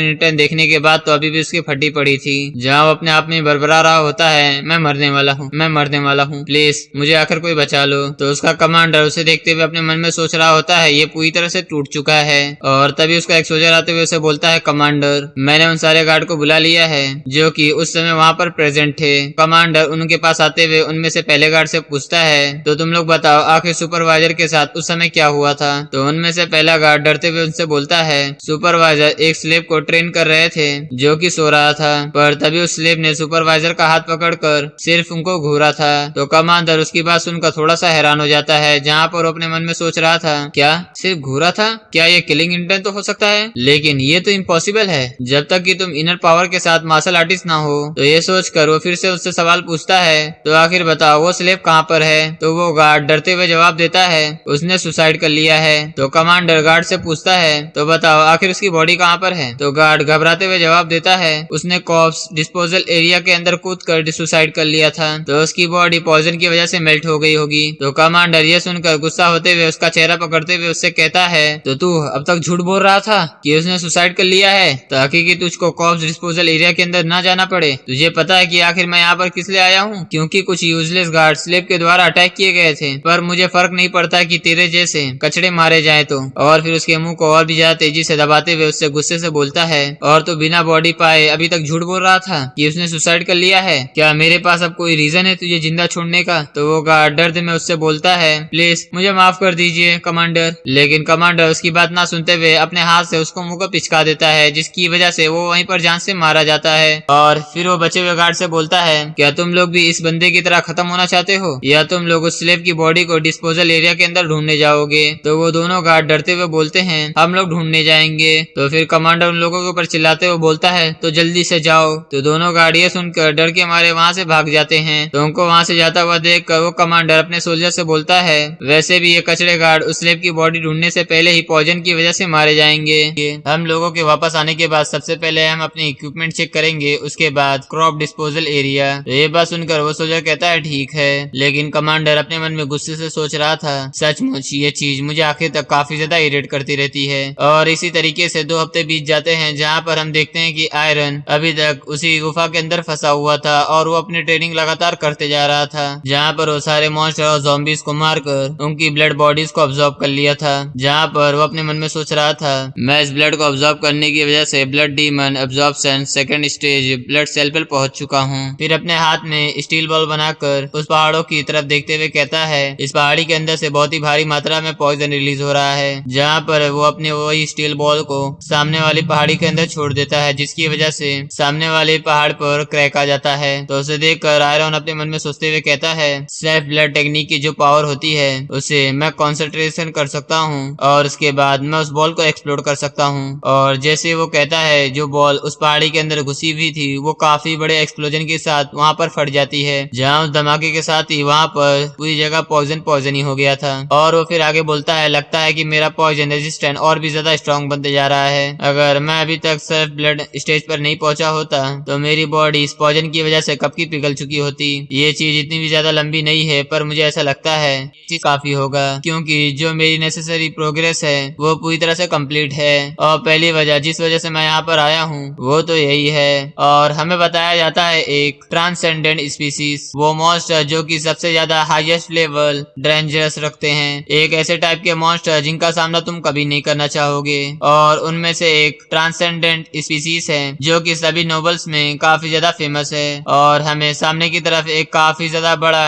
रिटर्न देखने के बाद तो अभी भी उसकी फटी पड़ी थी, जहाँ वो अपने आप में बरबरा रहा होता है, मैं मरने वाला हूँ, मैं मरने वाला हूँ, प्लीज मुझे आखिर कोई बचा लो। तो उसका कमांडर उसे देखते हुए अपने मन में सोच रहा होता है, ये पूरी तरह से टूट चुका है। और तभी उसका एक सोल्जर आते हुए उसे बोलता है, कमांडर मैंने उन सारे गार्ड को बुला लिया है जो कि उस समय वहाँ पर प्रेजेंट थे। कमांडर उनके पास आते हुए उनमें से पहले गार्ड से पूछता है, तो तुम लोग बताओ आखिर सुपरवाइजर के साथ उस समय क्या हुआ था। तो उनमें से पहला गार्ड डरते हुए उनसे बोलता है, सुपरवाइजर एक स्लेव को ट्रेन कर रहे थे जो कि सो रहा था, पर तभी उस स्लेव ने सुपरवाइजर का हाथ पकड़कर सिर्फ उनको घूरा था। तो कमांडर उसकी बात सुनकर थोड़ा सा हैरान हो जाता है, जहाँ पर वो अपने मन में सोच रहा था, क्या सिर्फ घूरा था, क्या ये किलिंग इंटेंट तो हो सकता है, लेकिन ये तो इम्पॉसिबल है जब तक कि तुम इनर पावर के साथ मार्शल आर्टिस्ट ना हो। तो ये सोचकर वो फिर से उससे सवाल पूछता है, तो आखिर बताओ वो स्लेव कहाँ पर है। तो वो गार्ड डरते हुए जवाब देता है, उसने सुसाइड कर लिया है। तो कमांडर गार्ड से पूछता है, तो बताओ आखिर उसकी बॉडी कहाँ पर है। तो गार्ड घबराते हुए जवाब देता है, उसने कॉर्प्स डिस्पोजल एरिया के अंदर कूदकर सुसाइड कर लिया था, तो उसकी बॉडी पॉइजन की वजह से मेल्ट हो गई होगी। तो कमांडर ये सुनकर गुस्सा होते हुए उसका चेहरा पकड़ते हुए उससे कहता है, तो तू अब तक झूठ बोल रहा था कि उसने सुसाइड कर लिया है, ताकि कि तुझको कॉर्प्स डिस्पोजल एरिया के अंदर ना जाना पड़े। तुझे पता है कि आखिर मैं यहाँ पर किस लिए आया हूँ, क्योंकि कुछ यूजलेस गार्ड स्लेव के द्वारा अटैक किए गए थे, पर मुझे फर्क नहीं पड़ता कि तेरे जैसे कचड़े मारे जाए तो। और फिर उसके मुंह को और भी ज्यादा तेजी से दबाते हुए उससे गुस्से से बोलता है, और तो बिना बॉडी पाए अभी तक झूठ बोल रहा था कि उसने सुसाइड कर लिया है, क्या मेरे पास अब कोई रीजन है तुझे जिंदा छोड़ने का। तो वो गार्ड दर्द में उससे बोलता है, प्लीज मुझे माफ कर दीजिए कमांडर। लेकिन कमांडर उसकी बात ना सुनते हुए अपने हाथ से उसको मुंह को पिचका देता है, जिसकी वजह से वो वहीं पर जान से मारा जाता है। और फिर वो बचे हुए गार्ड से बोलता है, क्या तुम लोग भी इस बंदे की तरह खत्म होना चाहते हो, या तुम लोग उस स्लेव की बॉडी को डिस्पोजल एरिया के अंदर ढूंढने जाओगे। तो वो दोनों गार्ड डरते हुए बोलते हैं, हम लोग ढूंढने जाएंगे। तो फिर कमांडर उन लोगों के ऊपर चिल्लाते हुए बोलता है, तो जल्दी से जाओ। तो दोनों गार्ड ये सुनकर डर के मारे वहाँ से भाग जाते हैं। तो उनको वहाँ से जाता हुआ देखकर वो कमांडर अपने सोल्जर से बोलता है, वैसे भी ये कचड़े गार्ड उस स्लेव की बॉडी ढूंढने से पहले ही पॉइजन की वजह से मारे जाएंगे। हम लोगों के वापस आने के बाद सबसे पहले हम अपने इक्विपमेंट चेक करेंगे, उसके बाद क्रॉप डिस्पोजल एरिया। तो ये बात सुनकर वो सोल्जर कहता है, ठीक है। लेकिन कमांडर अपने मन में गुस्से से सोच रहा था, सचमुच ये चीज मुझे आखिर तक काफी ज्यादा इरिटेट करती रहती है। और इसी तरीके से 2 हफ्ते बीत जाते हैं, जहाँ पर हम देखते हैं कि आयरन अभी तक उसी गुफा के अंदर फंसा हुआ था और वो अपनी ट्रेनिंग लगातार करते जा रहा था, जहाँ पर वो सारे मॉन्स्टर और ज़ॉम्बीज को मारकर उनकी ब्लड बॉडीज को ऑब्जॉर्व कर लिया था। जहाँ पर वो अपने मन में सोच रहा था, मैं इस ब्लड को ऑब्जॉर्व करने की वजह से ब्लड डीमन absorption second stage blood cell पर पहुंच चुका हूँ। फिर अपने हाथ में स्टील बॉल बनाकर उस पहाड़ों की तरफ देखते हुए कहता है, इस पहाड़ी के अंदर से बहुत ही भारी मात्रा में पॉइजन रिलीज हो रहा है। जहाँ पर वो अपने वही स्टील बॉल को सामने वाली पहाड़ी के अंदर छोड़ देता है, जिसकी वजह से सामने वाले पहाड़ पर क्रैक आ जाता है। तो उसे देखकर आयरन अपने मन में सोचते हुए कहता है, सेल्फ ब्लड टेक्निक की जो पावर होती है उसे मैं कंसंट्रेशन कर सकता हूँ और उसके बाद मैं उस बॉल को एक्सप्लोड कर सकता हूँ। और जैसे वो कहता है, जो बॉल उस पहाड़ी के अंदर घुसी हुई थी वो काफी बड़े एक्सप्लोजन के साथ वहाँ पर फट जाती है, जहाँ उस धमाके के साथ ही वहाँ पर पूरी जगह पॉइजन ही हो गया था। और वो फिर आगे बोलता है, लगता है कि मेरा पॉइजन रेजिस्टेंट और भी ज्यादा स्ट्रॉन्ग बनते जा रहा है। अगर मैं अभी तक सेल्फ ब्लड स्टेज पर नहीं पहुंचा होता तो मेरी बॉडी इस पॉइजन की वजह से कब की पिघल चुकी होती। ये चीज इतनी भी ज्यादा लंबी नहीं है, पर मुझे ऐसा लगता है चीज काफी होगा, क्योंकि जो मेरी नेसेसरी प्रोग्रेस है वो पूरी तरह से कंप्लीट है। और पहली वजह जिस वजह से मैं यहाँ पर आया हूँ वो तो यही है। और हमें बताया जाता है एक ट्रांसेंडेंट स्पीसीज, वो मॉन्स्टर जो कि सबसे ज्यादा हाईएस्ट लेवल डेंजरस रखते हैं, एक ऐसे टाइप के मॉन्स्टर जिनका सामना तुम कभी नहीं करना चाहोगे। और उनमें से एक ट्रांसेंडेंट स्पीसीज है जो कि सभी नॉवेल्स में काफी ज्यादा फेमस है। और हमें सामने की तरफ एक काफी ज्यादा बड़ा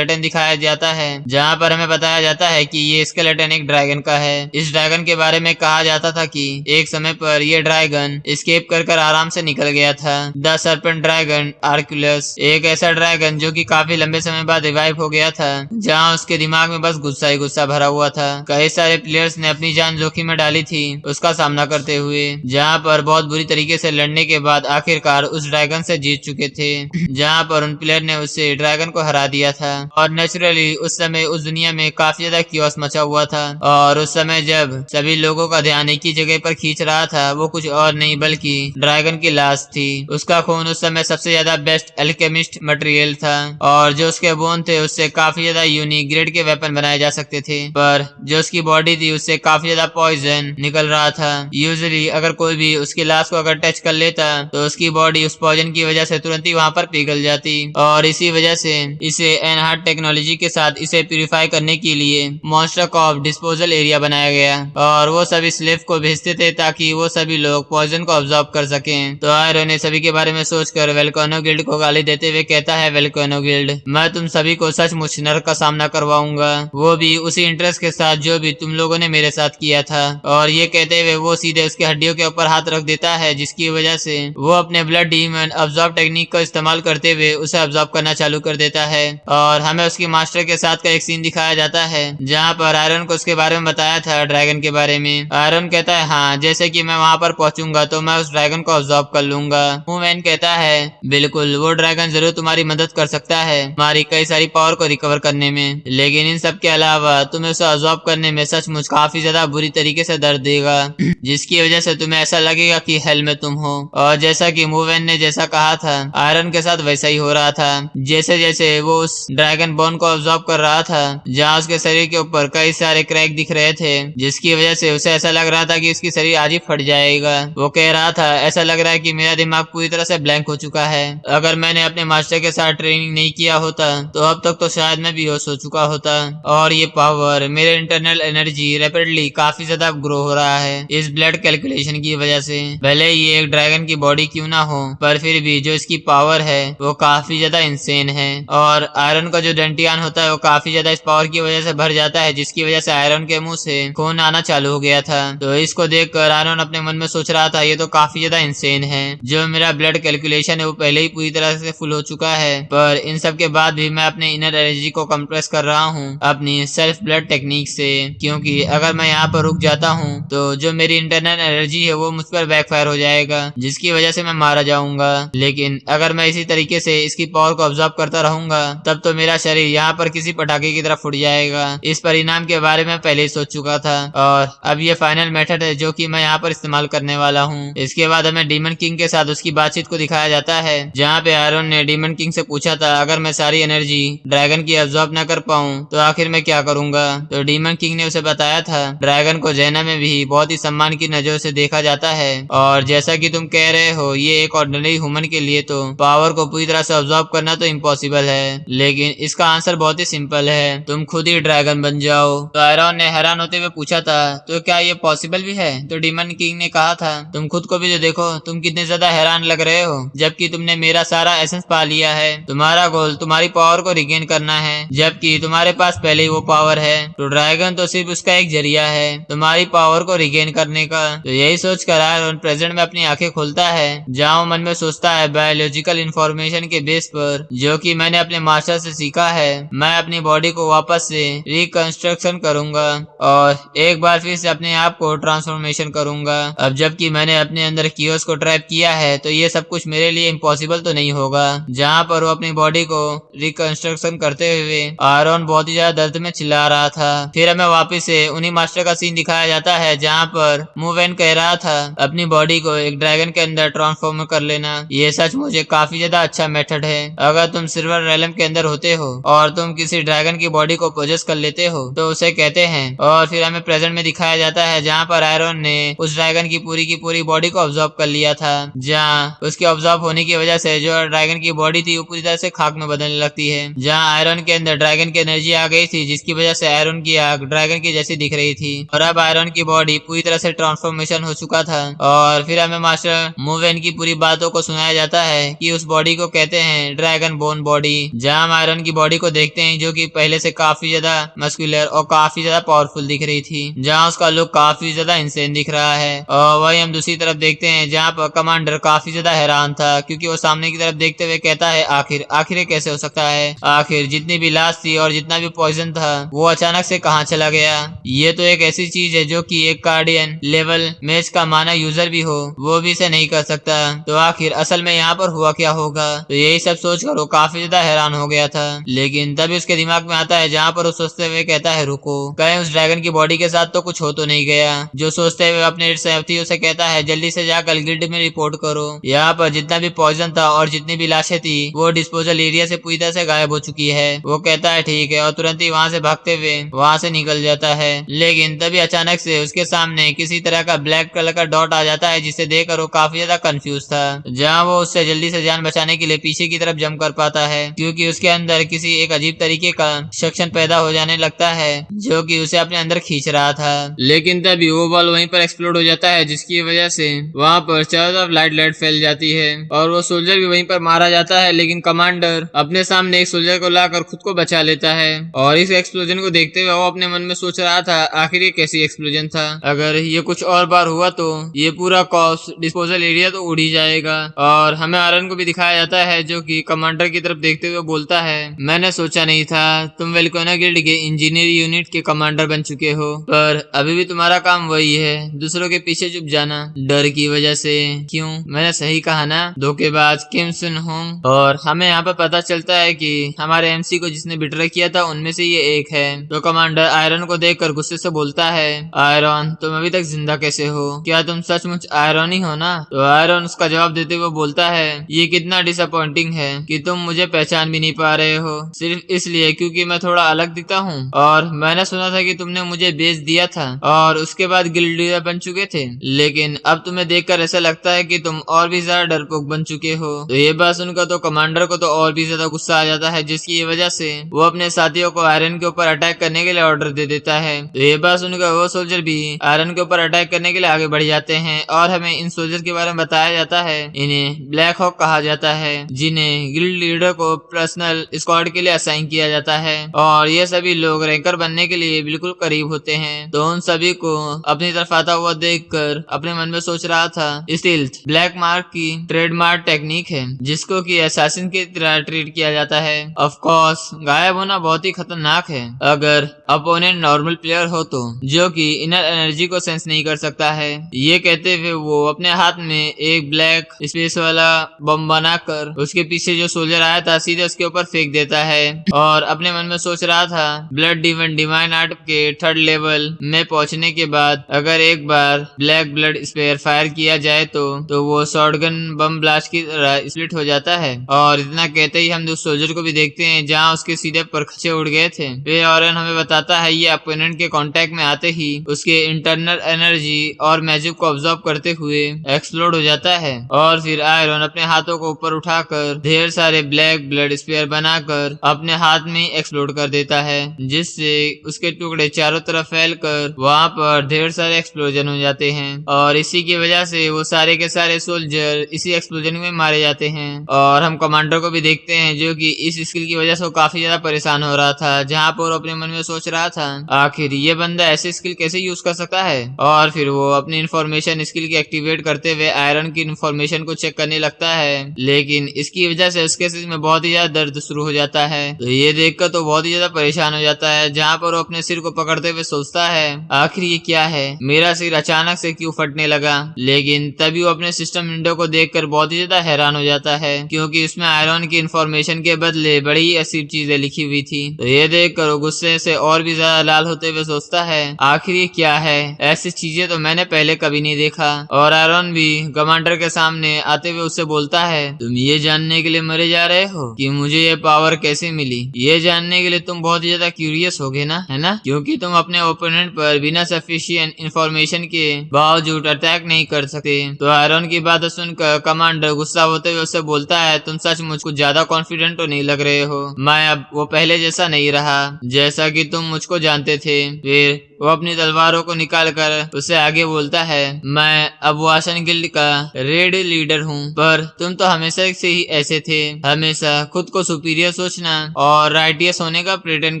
स्केलेटन दिखाया जाता है, जहाँ पर हमें बताया जाता है कि ये स्केलेटन एक ड्रैगन का है। इस ड्रैगन के बारे में कहा जाता था कि एक समय पर ये ड्रैगन एस्केप कर आराम से निकल गया था। द सर्पेंट ड्रैगन आर्कुलस एक ऐसा ड्रैगन जो कि काफी लंबे समय बाद रिवाइव हो गया था, जहाँ उसके दिमाग में बस गुस्सा ही गुस्सा भरा हुआ था। कई सारे प्लेयर्स ने अपनी जान जोखिम में डाली थी उसका सामना करते हुए, जहाँ पर बहुत बुरी तरीके से लड़ने के बाद आखिरकार उस ड्रैगन से जीत चुके थे, जहाँ पर उन प्लेयर ने उससे ड्रैगन को हरा दिया था। और नेचुरली उस समय उस दुनिया में काफी ज्यादा कियोस मचा हुआ था, और उस समय जब सभी लोगों का ध्यान एक ही जगह पर खींच रहा था वो कुछ और नहीं बल्कि ड्रैगन की लाश थी। उसका खून उस समय सबसे ज्यादा बेस्ट एल्केमिस्ट मटेरियल था, और जो उसके बोन थे उससे काफी ज्यादा यूनिक ग्रेड के वेपन बनाए जा सकते थे, पर जो उसकी बॉडी थी उससे काफी ज्यादा पॉइजन निकल रहा था। यूजुअली अगर कोई भी उसकी लाश को अगर टच कर लेता तो उसकी बॉडी उस पॉइजन की वजह से तुरंत ही वहां पर पिघल जाती, और इसी वजह से इसे एनहार्ड टेक्नोलॉजी के साथ इसे प्यूरिफाई करने के लिए मॉन्स्टर कॉफ डिस्पोजल एरिया बनाया गया, और वो सभी स्लेव को भेजते थे ताकि वो सभी लोग पॉइजन को ऑब्जॉर्ब कर सकें। तो आयरन ने सभी के बारे में सोचकर वेलकानो गिल्ड को गाली देते हुए कहता है, वेलकानो गिल्ड, मैं तुम सभी को सचमुच नरक का सामना करवाऊंगा, वो भी उसी इंटरेस्ट के साथ जो भी तुम लोगों ने मेरे साथ किया था। और ये कहते हुए वो सीधे उसके हड्डियों के ऊपर हाथ रख देता है, जिसकी वजह से वो अपने ब्लड डीमन ऑब्जॉर्ब टेक्निक का इस्तेमाल करते हुए उसे ऑब्जॉर्ब करना चालू कर देता है। और हमें उसकी मास्टर के साथ का एक सीन दिखाया जाता है, जहाँ पर आयरन को उसके बारे में बताया था ड्रैगन के बारे में। आयरन कहता है, हाँ, जैसे कि मैं वहां पर पहुंचूंगा तो मैं उस ड्रैगन को ऑब्जॉर्ब कर लूंगा। मूवमैन कहता है, बिल्कुल, वो ड्रैगन जरूर तुम्हारी मदद कर सकता है हमारी कई सारी पावर को रिकवर करने में, लेकिन इन सब के अलावा तुम्हें उसे ऑब्जॉर्ब करने में सचमुच काफी ज्यादा बुरी तरीके से दर्द देगा, जिसकी वजह से तुम्हें ऐसा लगेगा कि हेल में तुम हो। और जैसा कि मूवमैन ने जैसा कहा था, आयरन के साथ वैसा ही हो रहा था। जैसे जैसे वो उस ड्रैगन बोन को ऑब्जॉर्ब कर रहा था, जहाँ उसके शरीर के ऊपर कई सारे क्रैक दिख रहे थे, जिसकी वजह से उसे ऐसा लग रहा था कि उसकी शरीर आज ही फट जाएगा। वो कह रहा था, ऐसा लग रहा है कि मेरा दिमाग पूरी तरह से ब्लैंक हो चुका है, अगर मैंने अपने मास्टर के साथ ट्रेनिंग नहीं किया होता तो अब तक तो शायद मैं बेहोश हो चुका होता। और ये पावर, मेरे इंटरनल एनर्जी रैपिडली काफी ज्यादा ग्रो हो रहा है इस ब्लड कैलकुलेशन की वजह से। भले ये एक ड्रैगन की बॉडी क्यों ना हो, पर फिर भी जो इसकी पावर है वो काफी ज्यादा इंसेन है। और आयरन का जो डेंटियान होता है वो काफी ज्यादा इस पावर की वजह से भर जाता है, जिसकी वजह से आयरन के मुंह से खून आना चालू हो गया था। तो इसको देखकर आयरन अपने मन में सोच रहा था, ये तो काफी ज्यादा इंसेन है, जो मेरा ब्लड कैलकुलेशन है वो पहले ही पूरी तरह से फुल हो चुका है, पर इन सब के बाद भी मैं अपने इनर एनर्जी को कंप्रेस कर रहा हूँ अपनी सेल्फ ब्लड टेक्निक से, क्योंकि अगर मैं यहाँ पर रुक जाता हूँ तो जो मेरी इंटरनल एनर्जी है वो मुझ पर बैकफायर हो जाएगा, जिसकी वजह से मैं मारा जाऊंगा। लेकिन अगर मैं इसी तरीके से इसकी पावर को ऑब्जॉर्ब करता रहूंगा तब तो मेरा शरीर यहाँ पर किसी पटाखे की तरह फूट जाएगा। इस परिणाम के बारे में पहले ही सोच चुका था, और अब ये फाइनल मेथड है जो कि मैं यहाँ पर इस्तेमाल करने वाला हूँ। इसके बाद हमें डीमन किंग के साथ उसकी बातचीत को दिखाया जाता है, जहाँ पे आयरन ने डीमन किंग से पूछा था, अगर मैं सारी एनर्जी ड्रैगन की ऑब्जॉर्ब न कर पाऊँ तो आखिर मैं क्या करूंगा। तो डीमन किंग ने उसे बताया था, ड्रैगन को जैना में भी बहुत ही सम्मान की नजर से देखा जाता है, और जैसा कि तुम कह रहे हो ये एक ऑर्डिनरी ह्यूमन के लिए तो पावर को पूरी तरह से ऑब्जॉर्ब करना तो इम्पॉसिबल है, लेकिन इसका आंसर बहुत ही सिंपल है, तुम खुद ही ड्रैगन बन जाओ। तो आयरन ने हैरान होते हुए पूछा था, तो क्या ये पॉसिबल भी है। तो डीमन किंग ने कहा था, तुम खुद को भी तो देखो, तुम कितने ज्यादा हैरान लग रहे हो, जबकि तुमने मेरा सारा एसेंस पा लिया है। तुम्हारा गोल तुम्हारी पावर को रिगेन करना है, जबकि तुम्हारे पास पहले ही वो पावर है। तो ड्रैगन तो सिर्फ उसका एक जरिया है तुम्हारी पावर को रिगेन करने का। तो यही सोच कर आयरन प्रेजेंट में अपनी आंखें खोलता है, जहाँ वो मन में सोचता है, बायोलॉजिकल इंफॉर्मेशन के बेस पर जो कि मैंने अपने मास्टर से सीखा है, मैं अपनी बॉडी को वापस से रिकंस्ट्रक्शन करूंगा और एक बार फिर से अपने आप को ट्रांसफॉर्मेशन करूंगा। अब जबकि मैंने अपने अंदर कियोस को ट्रैप किया है तो ये सब कुछ मेरे लिए इम्पॉसिबल तो नहीं होगा। जहाँ पर वो अपनी बॉडी को रिकंस्ट्रक्शन करते हुए आयरन बहुत ही ज्यादा दर्द में चिल्ला रहा था। फिर हमें वापस से उन्हीं मास्टर का सीन दिखाया जाता है, जहाँ पर मूवमैन कह रहा था, अपनी बॉडी को एक ड्रैगन के अंदर ट्रांसफॉर्म कर लेना। ये सच मुझे काफी ज्यादा अच्छा मेथड है। अगर तुम सिल्वर रेलम के अंदर होते हो और तुम किसी ड्रैगन की बॉडी को पोजेस कर लेते हो तो उसे कहते हैं। और फिर हमें प्रेजेंट में दिखाया जाता है, जहाँ पर आयरन ने उस ड्रैगन की पूरी बॉडी को ऑब्जॉर्ब कर लिया था, जहाँ उसके ऑब्जॉर्ब होने की वजह से जो ड्रैगन की बॉडी थी वो पूरी तरह से खाक में बदलने लगती है। जहाँ आयरन के अंदर ड्रैगन की एनर्जी आ गई थी, जिसकी वजह से आयरन की आग ड्रैगन की जैसी दिख रही थी, और अब आयरन की बॉडी पूरी तरह से ट्रांसफॉर्मेशन हो चुका था। और फिर हमें मास्टर मूवमैन की पूरी बातों को सुनाया जाता है कि उस बॉडी को कहते हैं ड्रैगन बोन बॉडी। जहाँ आयरन की की बॉडी को देखते हैं जो कि पहले से काफी ज्यादा मस्कुलर और काफी ज्यादा पावरफुल दिख रही थी, जहाँ उसका लुक काफी ज्यादा इंसेन दिख रहा है। और वही हम दूसरी तरफ देखते हैं जहाँ पर कमांडर काफी ज्यादा हैरान था, क्योंकि वो सामने की तरफ देखते हुए कहता है आखिर आखिर ये कैसे हो सकता है, आखिर जितनी भी लाश थी और जितना भी पॉइजन था वो अचानक से कहाँ चला गया। ये तो एक ऐसी चीज है जो कि एक गार्डियन लेवल मैच का माना यूजर भी हो वो भी इसे नहीं कर सकता, तो आखिर असल में यहाँ पर हुआ क्या होगा। तो यही सब सोचकर वो काफी ज्यादा हैरान हो गया था। लेकिन तभी उसके दिमाग में आता है जहाँ पर वो सोचते हुए कहता है रुको, कहीं उस ड्रैगन की बॉडी के साथ तो कुछ हो तो नहीं गया। जो सोचते हुए अपने साथियों से कहता है जल्दी से जाकर गिल्ड में रिपोर्ट करो, यहाँ पर जितना भी पॉइजन था और जितनी भी लाशें थी वो डिस्पोजल एरिया से पूरी तरह से गायब हो चुकी है। वो कहता है ठीक है और तुरंत ही वहाँ से भागते हुए वहाँ से निकल जाता है। लेकिन तभी अचानक से उसके सामने किसी तरह का ब्लैक कलर का डॉट आ जाता है, जिसे देखकर वो काफी ज्यादा कंफ्यूज था, जहाँ वो उससे जल्दी से जान बचाने के लिए पीछे की तरफ जंप कर पाता है, क्योंकि उसके अंदर किसी एक अजीब तरीके का सेक्शन पैदा हो जाने लगता है जो कि उसे अपने अंदर खींच रहा था। लेकिन तभी वो बॉल वहीं पर एक्सप्लोड हो जाता है, जिसकी वजह से वहाँ पर चारों तरफ लाइट लाइट फैल जाती है और वो सोल्जर भी वहीं पर मारा जाता है। लेकिन कमांडर अपने सामने एक सोल्जर को लाकर खुद को बचा लेता है और इस एक्सप्लोजन को देखते हुए वो अपने मन में सोच रहा था आखिर ये कैसी एक्सप्लोजन था, अगर ये कुछ और बार हुआ तो ये पूरा कॉस्ट डिस्पोजल एरिया तो उड़ ही जाएगा। और हमें आयरन को भी दिखाया जाता है जो कि कमांडर की तरफ देखते हुए बोलता है मैंने सोचा नहीं था तुम वेलकोना गिल्ड के इंजीनियरिंग यूनिट के कमांडर बन चुके हो, पर अभी भी तुम्हारा काम वही है, दूसरों के पीछे चुप जाना डर की वजह से। क्यों, मैंने सही कहा ना, धोखेबाज किम सुन होंग। और हमें यहाँ पर पता चलता है कि हमारे एमसी को जिसने बिट्रे किया था उनमें से ये एक है। तो कमांडर आयरन को देखकर गुस्से से बोलता है आयरन तुम अभी तक जिंदा कैसे हो, क्या तुम सचमुच आयरन ही हो ना। तो आयरन उसका जवाब देते हुए बोलता है ये कितना डिसअपॉइंटिंग है कि तुम मुझे पहचान भी नहीं पा रहे हो, सिर्फ इसलिए क्योंकि मैं थोड़ा अलग दिखता हूँ। और मैंने सुना था कि तुमने मुझे बेच दिया था और उसके बाद गिल्ड लीडर बन चुके थे, लेकिन अब तुम्हें देखकर ऐसा लगता है कि तुम और भी ज्यादा डरपोक बन चुके हो। तो ये बात सुनकर तो कमांडर को तो और भी ज्यादा गुस्सा आ जाता है, जिसकी वजह से वो अपने साथियों को आयरन के ऊपर अटैक करने के लिए ऑर्डर दे देता है। तो ये बात सुनकर वो सोल्जर भी आयरन के ऊपर अटैक करने के लिए आगे बढ़ जाते हैं और हमें इन सोल्जर के बारे में बताया जाता है इन्हें ब्लैक हॉक कहा जाता है, जिन्हें गिल्ड लीडर को पर्सनल स्क्वाड के लिए असाइन किया जाता है और ये सभी लोग रैंकर बनने के लिए बिल्कुल करीब होते हैं। तो उन सभी को अपनी तरफ आता हुआ देखकर अपने मन में सोच रहा था स्टील्थ ब्लैक मार्क की ट्रेडमार्क टेक्निक है जिसको कि असैसिन की तरह ट्रीट किया जाता है। ऑफ कोर्स गायब होना बहुत ही खतरनाक है अगर अपोनेंट नॉर्मल प्लेयर हो तो, जो कि इनर एनर्जी को सेंस नहीं कर सकता है। ये कहते हुए वो अपने हाथ में एक ब्लैक स्पेस वाला बम बनाकर उसके पीछे जो सोल्जर आया था सीधे उसके ऊपर फेंक देता है और अपने मन में सोच रहा था ब्लड डिवन डिवाइन आर्ट के 3rd लेवल में पहुंचने के बाद अगर एक बार ब्लैक ब्लड स्पेयर फायर किया जाए तो वो शॉटगन बम ब्लास्ट की तरह स्प्लिट हो जाता है। और इतना कहते ही हम उस सोल्जर को भी देखते हैं जहां उसके सीधे परखचे उड़ गए थे। वे ऑरन हमें बताता है ये अपोनेंट के कांटेक्ट में आते ही उसके इंटरनल एनर्जी और मैजिक को ऑब्जॉर्व करते हुए एक्सप्लोड हो जाता है और फिर आयरन अपने हाथों को ऊपर उठाकर ढेर सारे ब्लैक ब्लड स्पेयर बनाकर अपने हाथ में एक्सप्लोड कर देता है, जिससे उसके टुकड़े चारों तरफ फैलकर वहां पर ढेर सारे एक्सप्लोजन हो जाते हैं और इसी की वजह से वो सारे के सारे सोल्जर इसी एक्सप्लोजन में मारे जाते हैं। और हम कमांडर को भी देखते हैं जो कि इस स्किल की वजह से वो काफी ज्यादा परेशान हो रहा था, जहाँ पर अपने मन में सोच रहा था आखिर ये बंदा ऐसे स्किल कैसे यूज कर सकता है। और फिर वो अपनी इन्फॉर्मेशन स्किल की एक्टिवेट करते हुए आयरन की इन्फॉर्मेशन को चेक करने लगता है, लेकिन इसकी वजह से उसके सिर में बहुत ही ज्यादा दर्द शुरू हो जाता है। तो ये देखकर तो बहुत ही ज्यादा परेशान हो जाता है, जहाँ पर वो अपने सिर को पकड़ते हुए सोचता है आखिर ये क्या है, मेरा सिर अचानक से क्यों फटने लगा। लेकिन तभी वो अपने सिस्टम विंडो को देखकर बहुत ही ज्यादा हैरान हो जाता है, क्योंकि उसमें आयरन की इन्फॉर्मेशन के बदले बड़ी ही अजीब चीजें लिखी हुई थी। तो ये देखकर वो गुस्से से और भी ज्यादा लाल होते हुए सोचता है आखिर ये क्या है, ऐसी चीजें तो मैंने पहले कभी नहीं देखा। और आयरन भी कमांडर के सामने आते हुए उससे बोलता है तुम ये जानने के लिए मरे जा रहे हो कि मुझे ये पावर कैसे मिली, ये जानने के लिए तुम बहुत ही ज्यादा क्यूरियस होगे ना, है ना, क्योंकि तुम अपने ओपोनेंट पर बिना सफिशिएंट इंफॉर्मेशन के बावजूद अटैक नहीं कर सकते। तो आयरन की बात सुनकर कमांडर गुस्सा होते हुए उससे बोलता है तुम सच मुझको ज्यादा कॉन्फिडेंट तो नहीं लग रहे हो, मैं अब वो पहले जैसा नहीं रहा जैसा कि तुम मुझको जानते थे। फिर वो अपनी तलवारों को निकाल कर उसे आगे बोलता है, मैं अब वासन गिल्ड का रेड लीडर हूँ, पर तुम तो हमेशा से ही ऐसे थे, हमेशा खुद को सुपीरियर सोचना और राइटियस होने का प्रिटेंड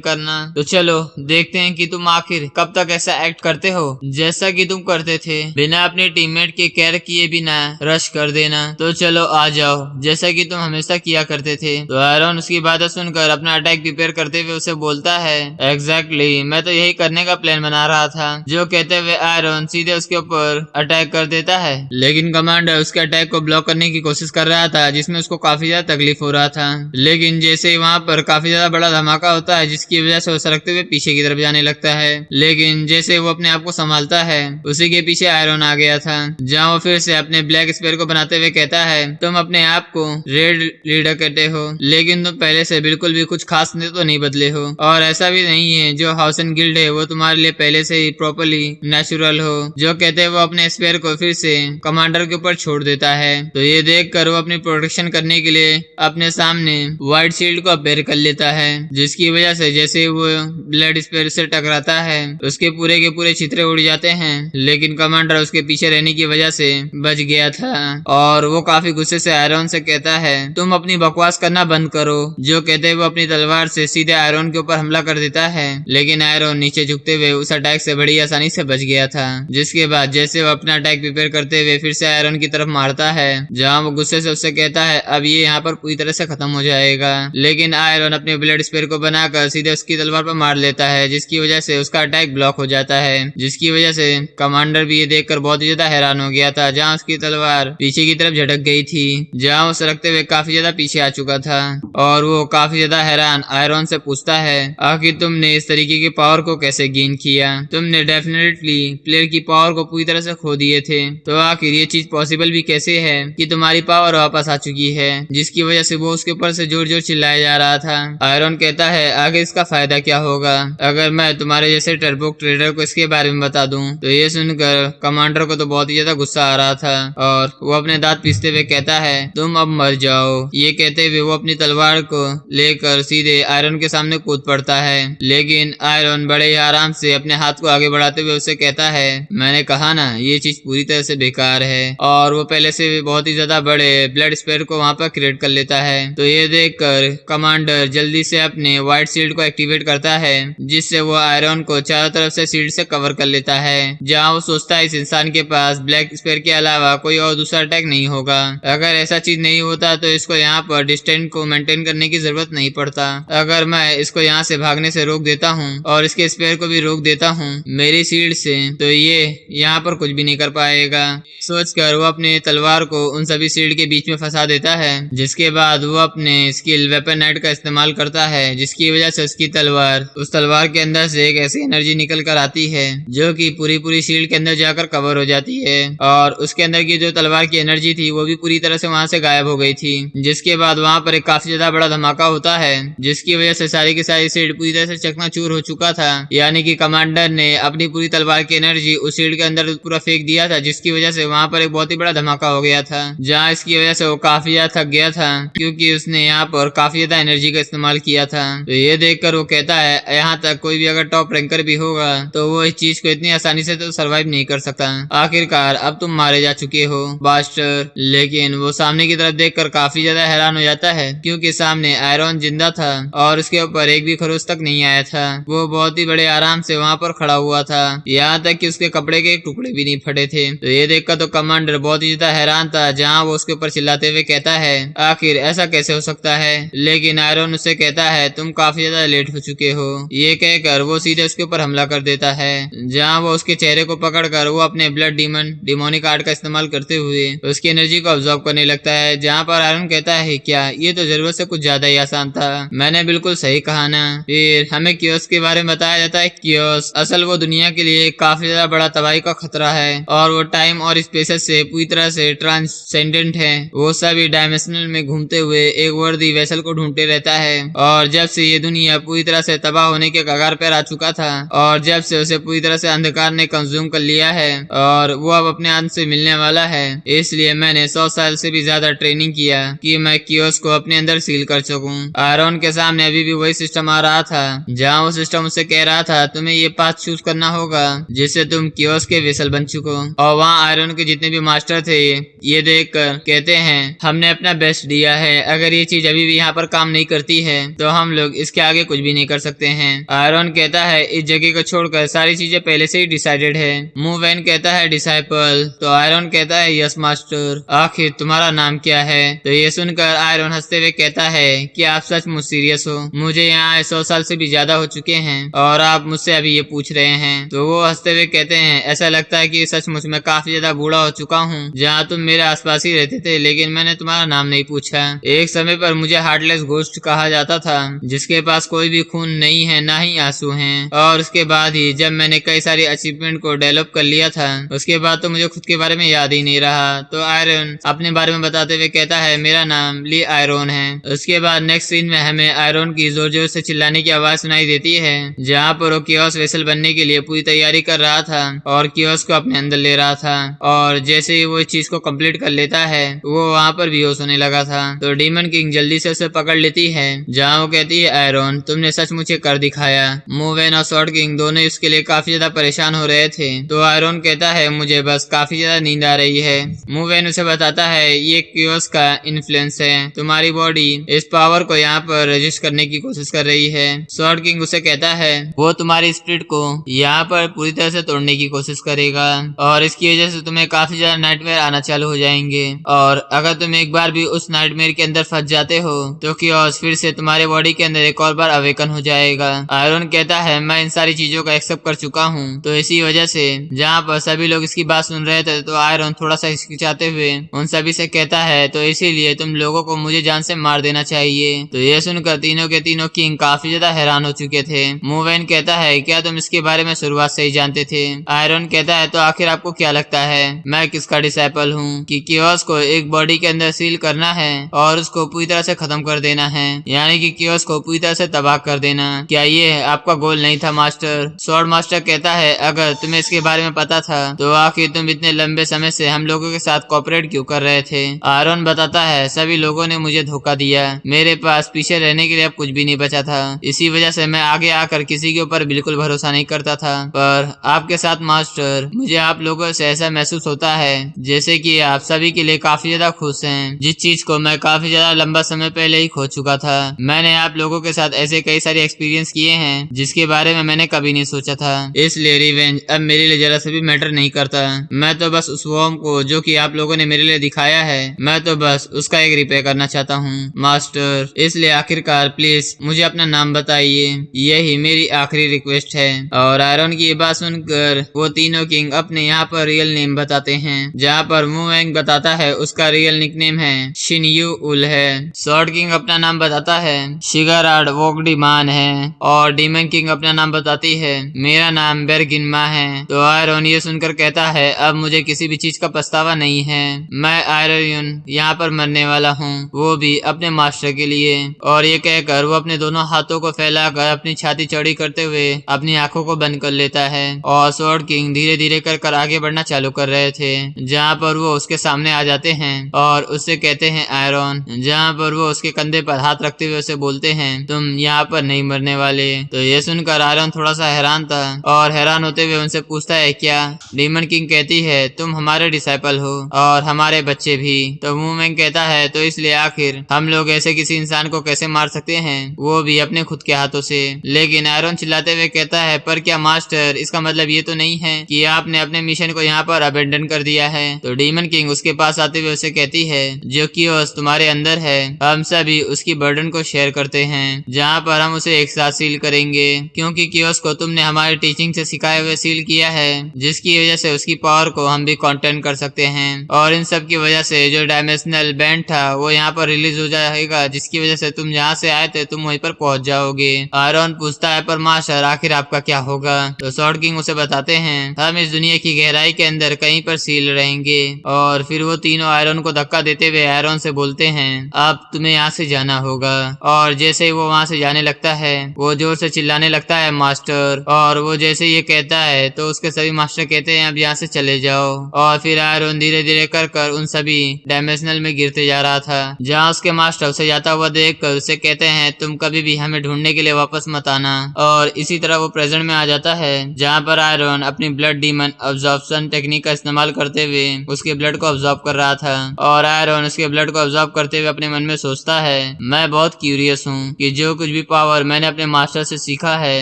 करना। तो चलो देखते हैं कि तुम आखिर कब तक ऐसा एक्ट करते हो जैसा कि तुम करते थे, बिना अपने टीममेट के केयर किए बिना रश कर देना। तो चलो आ जाओ, जैसा कि तुम हमेशा किया करते थे। तो आयरन उसकी बातें सुनकर अपना अटैक प्रिपेयर करते हुए उसे बोलता है, एग्जैक्टली मैं तो यही करने का प्लान बना रहा था। जो कहते हुए आयरन सीधे उसके ऊपर अटैक कर देता है, लेकिन कमांडर उसके अटैक को ब्लॉक करने की कोशिश कर रहा था, जिसमें उसको काफी ज्यादा तकलीफ हो रहा था। लेकिन जैसे ही वहाँ पर काफी ज्यादा बड़ा धमाका होता है, जिसकी वजह से वो सरकते हुए पीछे की तरफ जाने लगता है। लेकिन जैसे वो अपने आप को संभालता है, उसी के पीछे आयरन आ गया था, जहाँ वो फिर से अपने ब्लैक स्पेयर को बनाते हुए कहता है, तुम अपने आप को रेड लीडर कहते हो, लेकिन तुम पहले से बिल्कुल भी कुछ खास तो नहीं बदले हो, और ऐसा भी नहीं है जो हाउसन गिल्ड है वो तुम्हारे लिए पहले से ही प्रॉपर्ली नेचुरल हो। जो कहते हैं वो अपने स्पेयर को फिर से कमांडर के ऊपर छोड़ देता है। तो ये देखकर वो अपनी प्रोटेक्शन करने के लिए अपने सामने व्हाइट शील्ड को अपेयर कर लेता है, जिसकी वजह से जैसे वो ब्लड स्पेयर से टकराता है उसके पूरे के पूरे छितरे उड़ जाते हैं। लेकिन कमांडर उसके पीछे रहने की वजह से बच गया था, और वो काफी गुस्से से आयरन से कहता है, तुम अपनी बकवास करना बंद करो। जो कहते हैं वो अपनी तलवार से सीधे आयरन के ऊपर हमला कर देता है, लेकिन आयरन नीचे झुकते हुए उस अटैक से बड़ी आसानी से बच गया था। जिसके बाद जैसे वो अपना अटैक प्रिपेयर करते हुए फिर से आयरन की तरफ मारता है, जहां वो गुस्से से उससे कहता है, अब ये यहाँ पर पूरी तरह से खत्म हो जाएगा। लेकिन आयरन अपने ब्लड स्पेयर को बनाकर सीधे उसकी तलवार पर मार लेता है, जिसकी वजह से उसका अटैक ब्लॉक हो जाता है। जिसकी वजह से कमांडर भी ये देखकर बहुत ही ज्यादा हैरान हो गया था, जहाँ उसकी तलवार पीछे की तरफ झटक गई थी, जहाँ वो सरकते हुए काफी ज्यादा पीछे आ चुका था। और वो काफी ज्यादा हैरान आयरन से पूछता है, आखिर तुमने इस तरीके की पावर को कैसे गेन किया? तुमने डेफिनेटली प्लेयर की पावर को पूरी तरह से खो दिए थे, तो आखिर ये चीज पॉसिबल भी कैसे है कि तुम्हारी पावर वापस आ चुकी है? जिसकी वजह से वो उसके ऊपर से जोर जोर चिल्लाया जा रहा था। आयरन कहता है, आगे इसका फायदा क्या होगा अगर मैं तुम्हारे जैसे टर्बोक ट्रेडर को इसके बारे में बता दूं? तो ये सुनकर कमांडर को तो बहुत ही ज्यादा गुस्सा आ रहा था, और वो अपने दांत पीसते हुए कहता है, तुम अब मर जाओ। ये कहते हुए वो अपनी तलवार को लेकर सीधे आयरन के सामने कूद पड़ता है। लेकिन आयरन बड़े ही आराम से अपने हाथ को आगे बढ़ाते हुए उसे कहता है, मैंने कहा ना ये चीज पूरी तरह से बेकार है। और वो पहले से बहुत ही ज्यादा बड़े ब्लड स्पेयर को वहां पर क्रिएट कर लेता है। तो ये देखकर कमांडर जल्दी से अपने व्हाइट शील्ड को एक्टिवेट करता है, जिससे वो आयरन को चारों तरफ से शील्ड से कवर कर लेता है, जहाँ वो सोचता है इस इंसान के पास ब्लैक स्पेयर के अलावा कोई और दूसरा अटैक नहीं होगा। अगर ऐसा चीज नहीं होता तो इसको यहाँ पर डिस्टेंस को मेंटेन करने की जरूरत नहीं पड़ता। अगर मैं इसको यहाँ से भागने से रोक देता हूँ और इसके स्पेयर को भी रोक देता हूँ मेरी शील्ड से, तो ये यहाँ पर कुछ भी नहीं कर पाएगा। सोचकर वो अपने तलवार को उन सभी शील्ड के बीच में फंसा देता है, जिसके बाद वो अपने स्किल वेपन नाइट का इस्तेमाल करता है, जिसकी वजह से उसकी तलवार उस तलवार के अंदर से एक ऐसी एनर्जी निकल कर आती है जो कि पूरी शील्ड के अंदर जाकर कवर हो जाती है, और उसके अंदर की जो तलवार की एनर्जी थी वो भी पूरी तरह से वहां से गायब हो गई थी। जिसके बाद वहां पर एक काफी ज्यादा बड़ा धमाका होता है, जिसकी वजह से सारी की सारी शील्ड पूरी तरह से चकनाचूर हो चुका था। यानी कि कमांडर ने अपनी पूरी तलवार की एनर्जी उस शील्ड के अंदर पूरा फेंक दिया था, जिसकी वजह से वहां पर एक बहुत ही बड़ा धमाका हो गया था, जहाँ इसकी वजह से वो काफी ज्यादा थक गया था, क्योंकि उसने यहाँ पर काफी ज्यादा एनर्जी का इस्तेमाल किया था। तो ये देखकर वो कहता है, यहाँ तक कोई भी अगर टॉप रैंकर भी होगा तो वो इस चीज को इतनी आसानी से तो सर्वाइव नहीं कर सकता। आखिरकार अब तुम मारे जा चुके हो बास्टर। लेकिन वो सामने की तरफ देखकर काफी ज्यादा हैरान हो जाता है, क्योंकि सामने आयरन जिंदा था और उसके ऊपर एक भी खरोच तक नहीं आया था। वो बहुत ही बड़े आराम से वहां पर खड़ा हुआ था, यहाँ तक कि उसके कपड़े के टुकड़े भी नहीं फटे थे। तो ये देखकर तो कमांडर बहुत ही ज्यादा हैरान था, जहाँ वो उसके ऊपर चिल्लाते हुए कहता है, आखिर ऐसा कैसे हो सकता है? लेकिन आयरन उससे कहता है, तुम काफी ज्यादा लेट हो चुके हो। ये कहकर वो सीधे उसके ऊपर हमला कर देता है, जहाँ वो उसके चेहरे को पकड़कर वो अपने ब्लड डिमोनिक आर्ट का इस्तेमाल करते हुए उसकी एनर्जी को ऑब्जॉर्व करने लगता है। जहाँ पर आयरन कहता है, क्या ये तो जरूरत से कुछ ज्यादा ही आसान था, मैंने बिल्कुल सही कहा ना। फिर हमें कियोस के बारे में बताया जाता है। कियोस असल वो दुनिया के लिए काफी ज्यादा बड़ा तबाही का खतरा है, और वो टाइम और स्पेसेस से पूरी तरह से ट्रांसेंडेंट है। वो सभी डायमेंशनल में घूमते हुए एक वर्दी वेसल को ढूंढते रहता है, और जब से ये दुनिया पूरी तरह से तबाह होने के कगार पर आ चुका था, और जब से उसे पूरी तरह से अंधकार ने कंज्यूम कर लिया है और वो अब अपने अंत से मिलने वाला है, इसलिए मैंने 100 साल से भी ज्यादा ट्रेनिंग किया कि मैं कियोस को अपने अंदर सील कर सकूं। आयरन के सामने अभी भी वही सिस्टम आ रहा था, जहां वो सिस्टम उससे कह रहा था, तुम्हें ये पाथ चूज करना होगा जिससे तुम कियोस के वेसल बन चुको। और वहाँ आयरन के जितने भी मास्टर थे ये देखकर कहते हैं हमने अपना बेस्ट दिया है, अगर ये चीज अभी भी यहाँ पर काम नहीं करती है तो हम लोग इसके आगे कुछ भी नहीं कर सकते हैं। आयरन कहता है इस जगह को छोड़कर सारी चीजें पहले से ही डिसाइडेड है। मूवैन कहता है डिसाइपल, तो आयरन कहता है यस मास्टर, आखिर तुम्हारा नाम क्या है? तो ये सुनकर आयरन हंसते हुए कहता है कि आप सचमुच सीरियस हो, मुझे यहाँ 100 साल से भी ज्यादा हो चुके हैं और आप मुझसे अभी ये पूछ रहे हैं। तो वो हंसते हुए कहते हैं ऐसा लगता है कि सचमुच मैं काफी ज्यादा बूढ़ा हो चुका हूँ। जहाँ तुम मेरे आसपास ही रहते थे लेकिन मैंने तुम्हारा नाम नहीं पूछा। एक समय पर मुझे हार्टलेस घोस्ट कहा जाता था जिसके पास कोई भी खून नहीं है ना ही आंसू हैं। और उसके बाद ही जब मैंने कई सारी अचीवमेंट को डेवलप कर लिया था उसके बाद तो मुझे खुद के बारे में याद ही नहीं रहा। तो आयरन अपने बारे में बताते हुए कहता है मेरा नाम ली आयरन है। उसके बाद नेक्स्ट सीन में हमें आयरन की जोर जोर से चिल्लाने की आवाज सुनाई देती है जहाँ पर वो कियोस वेसल बनने के लिए पूरी तैयारी कर रहा था और कियोस को अपने अंदर ले रहा था। और जैसे ही वो इस चीज को कंप्लीट कर लेता है वो वहाँ पर बेहोश होने लगा था। तो डीमन किंग जल्दी से उसे पकड़ लेती है जहाँ वो कहती है आयरन तुमने सच मुझे कर दिखाया। मूवैन और स्वॉर्ड किंग दोनों इसके लिए काफी ज्यादा परेशान हो रहे थे। तो आयरन कहता है मुझे बस काफी ज्यादा नींद आ रही है। मूवैन उसे बताता है ये कियोस का इन्फ्लुएंस है, तुम्हारी बॉडी इस पावर को यहाँ पर रजिस्ट करने की कोशिश कर रही है। स्वॉर्ड किंग उसे कहता है वो तुम्हारी स्पिरिट को यहाँ पर पूरी तरह से तोड़ने की कोशिश करेगा और इसकी वजह से तुम्हें काफी ज्यादा नाइटमेयर आना चालू हो जाएंगे और अगर तुम एक बार भी उस नाइटमेयर के अंदर फंस जाते हो तो कियोस फिर से तुम्हारे बॉडी के अंदर एक और बार अवेकन हो जाएगा। आयरन कहता है मैं इन सारी चीजों का एक्सेप्ट कर चुका हूँ। तो इसी वजह से जहाँ पर सभी लोग इसकी बात सुन रहे थे तो आयरन थोड़ा सा हिचकिचाते हुए उन सभी से कहता है तो इसीलिए तुम लोगों को मुझे जान से मार देना चाहिए। तो ये सुनकर तीनों के तीनों किंग काफी ज्यादा हैरान हो चुके थे। मूवैन कहता है क्या तुम इसके बारे में शुरुआत से ही जानते थे? आयरन कहता है तो आखिर आपको क्या लगता है मैं किसका डिसाइपल हूँ कि कियोस को एक बॉडी के अंदर सील करना है और उसको पूरी तरह से खत्म कर देना है, यानी कि कियोस को पूरी तरह से तबाह कर देना। क्या ये आपका गोल नहीं था मास्टर? स्वॉर्ड मास्टर कहता है अगर तुम्हें इसके बारे में पता था तो आखिर तुम इतने लंबे समय से हम लोगों के साथ कोऑपरेट क्यों कर रहे थे? आयरन बताता है सभी लोगों ने मुझे धोखा दिया, मेरे पास पीछे रहने के लिए अब कुछ भी नहीं बचा था, इसी वजह से मैं आगे आकर किसी के ऊपर बिल्कुल भरोसा नहीं करता था। पर आपके साथ मास्टर मुझे आप लोगों से ऐसा महसूस होता है जैसे कि आप सभी के लिए काफी ज्यादा खुश हैं, जिस चीज को मैं काफी ज्यादा लंबा समय पहले ही खो चुका था। मैंने आप लोगों के साथ ऐसे कई सारे एक्सपीरियंस किए हैं जिसके बारे में मैंने कभी नहीं सोचा था, इसलिए रिवेंज अब मेरे लिए जरा सा भी मैटर नहीं करता। मैं तो बस उस वॉर्म को जो कि आप लोगों ने मेरे लिए दिखाया है मैं तो बस उसका एक रिपेयर करना चाहता हूँ मास्टर, इसलिए आखिरकार प्लीज मुझे अपना नाम बताइए, यही मेरी आखिरी रिक्वेस्ट है। और आयरन की ये बात सुनकर वो तीनों किंग अपने यहाँ पर रियल नेम बताते हैं जहाँ पर मूवैन बताता है उसका रियल निकनेम है शिनयू उल है। स्वॉर्ड किंग अपना नाम बताता है शिगाराड वोगडीमान है और डीमन किंग अपना नाम बताती है मेरा नाम बेरगिनमा है। तो आयरन ये सुनकर कहता है अब मुझे किसी भी चीज का पछतावा नहीं है, मैं आयरन यहाँ पर मरने वाला हूँ, वो भी अपने मास्टर के लिए। और ये कहकर वो अपने दोनों हाथों को फैलाकर अपनी छाती चौड़ी करते हुए अपनी आंखों को बंद कर लेता है और स्वॉर्ड किंग धीरे धीरे कर आगे बढ़ना चालू कर रहे थे जहाँ पर वो उसके सामने आ जाते हैं और उससे कहते हैं आयरन, जहाँ पर वो उसके कंधे पर हाथ रखते हुए उसे बोलते हैं तुम यहाँ पर नहीं मरने वाले। तो ये सुनकर आयरन थोड़ा सा हैरान था और हैरान होते हुए उनसे पूछता है क्या? डीमन किंग कहती है तुम हमारे डिसाइपल हो और हमारे बच्चे भी। तो मूवैन कहता है तो इसलिए आखिर हम लोग ऐसे किसी इंसान को कैसे मार सकते हैं, वो भी अपने खुद के हाथों से। लेकिन आयरन चिल्लाते हुए कहता है पर क्या मास्टर इसका मतलब ये तो नहीं है कि आपने अपने मिशन को यहाँ पर अबेंडन कर दिया है? तो डीमन किंग उसके पास आते हुए उसे कहती है जो कियोस तुम्हारे अंदर है हम सभी उसकी बर्डन को शेयर करते हैं, जहाँ पर हम उसे एक साथ सील करेंगे क्योंकि कियोस को तुमने हमारी टीचिंग से सिखाए हुए सील किया है जिसकी वजह से उसकी पावर को हम भी कंटेन कर सकते हैं। और इन सब की वजह से जो डायमेंशनल बैंड था वो यहाँ पर रिलीज हो जाएगा जिसकी वजह से तुम जहाँ से आए थे तुम वहीं पर पहुंच जाओगे। आयरन पूछता है पर मास्टर आखिर आपका क्या होगा? तो स्वॉर्ड किंग उसे बताते हैं हम इस दुनिया की गहराई के अंदर कहीं पर सील रहेंगे। और फिर वो तीनों आयरन को धक्का देते हुए आयरन से बोलते हैं अब तुम्हें यहाँ से जाना होगा। और जैसे ही वो वहाँ से जाने लगता है वो जोर से चिल्लाने लगता है मास्टर, और वो जैसे ये कहता है तो उसके सभी मास्टर कहते हैं अब यहाँ से चले जाओ। और फिर आयरन धीरे धीरे कर उन सभी डायमेंशनल में गिरते जा रहा था जहाँ उसके मास्टर उसे जाता हुआ देख कर उसे कहते हैं तुम कभी भी हमें ढूंढने के लिए वापस मत आना। और इसी तरह वो प्रेजेंट में आ जाता है जहाँ पर आयरन अपनी ब्लड डीमन अब्जॉर्प्शन टेक्निक का इस्तेमाल करते हुए उसके ब्लड को अब्जॉर्ब कर रहा था। और आयरन उसके ब्लड को अब्जॉर्ब करते हुए अपने मन में सोचता है, मैं बहुत क्यूरियस हूँ कि जो कुछ भी पावर मैंने अपने मास्टर से सीखा है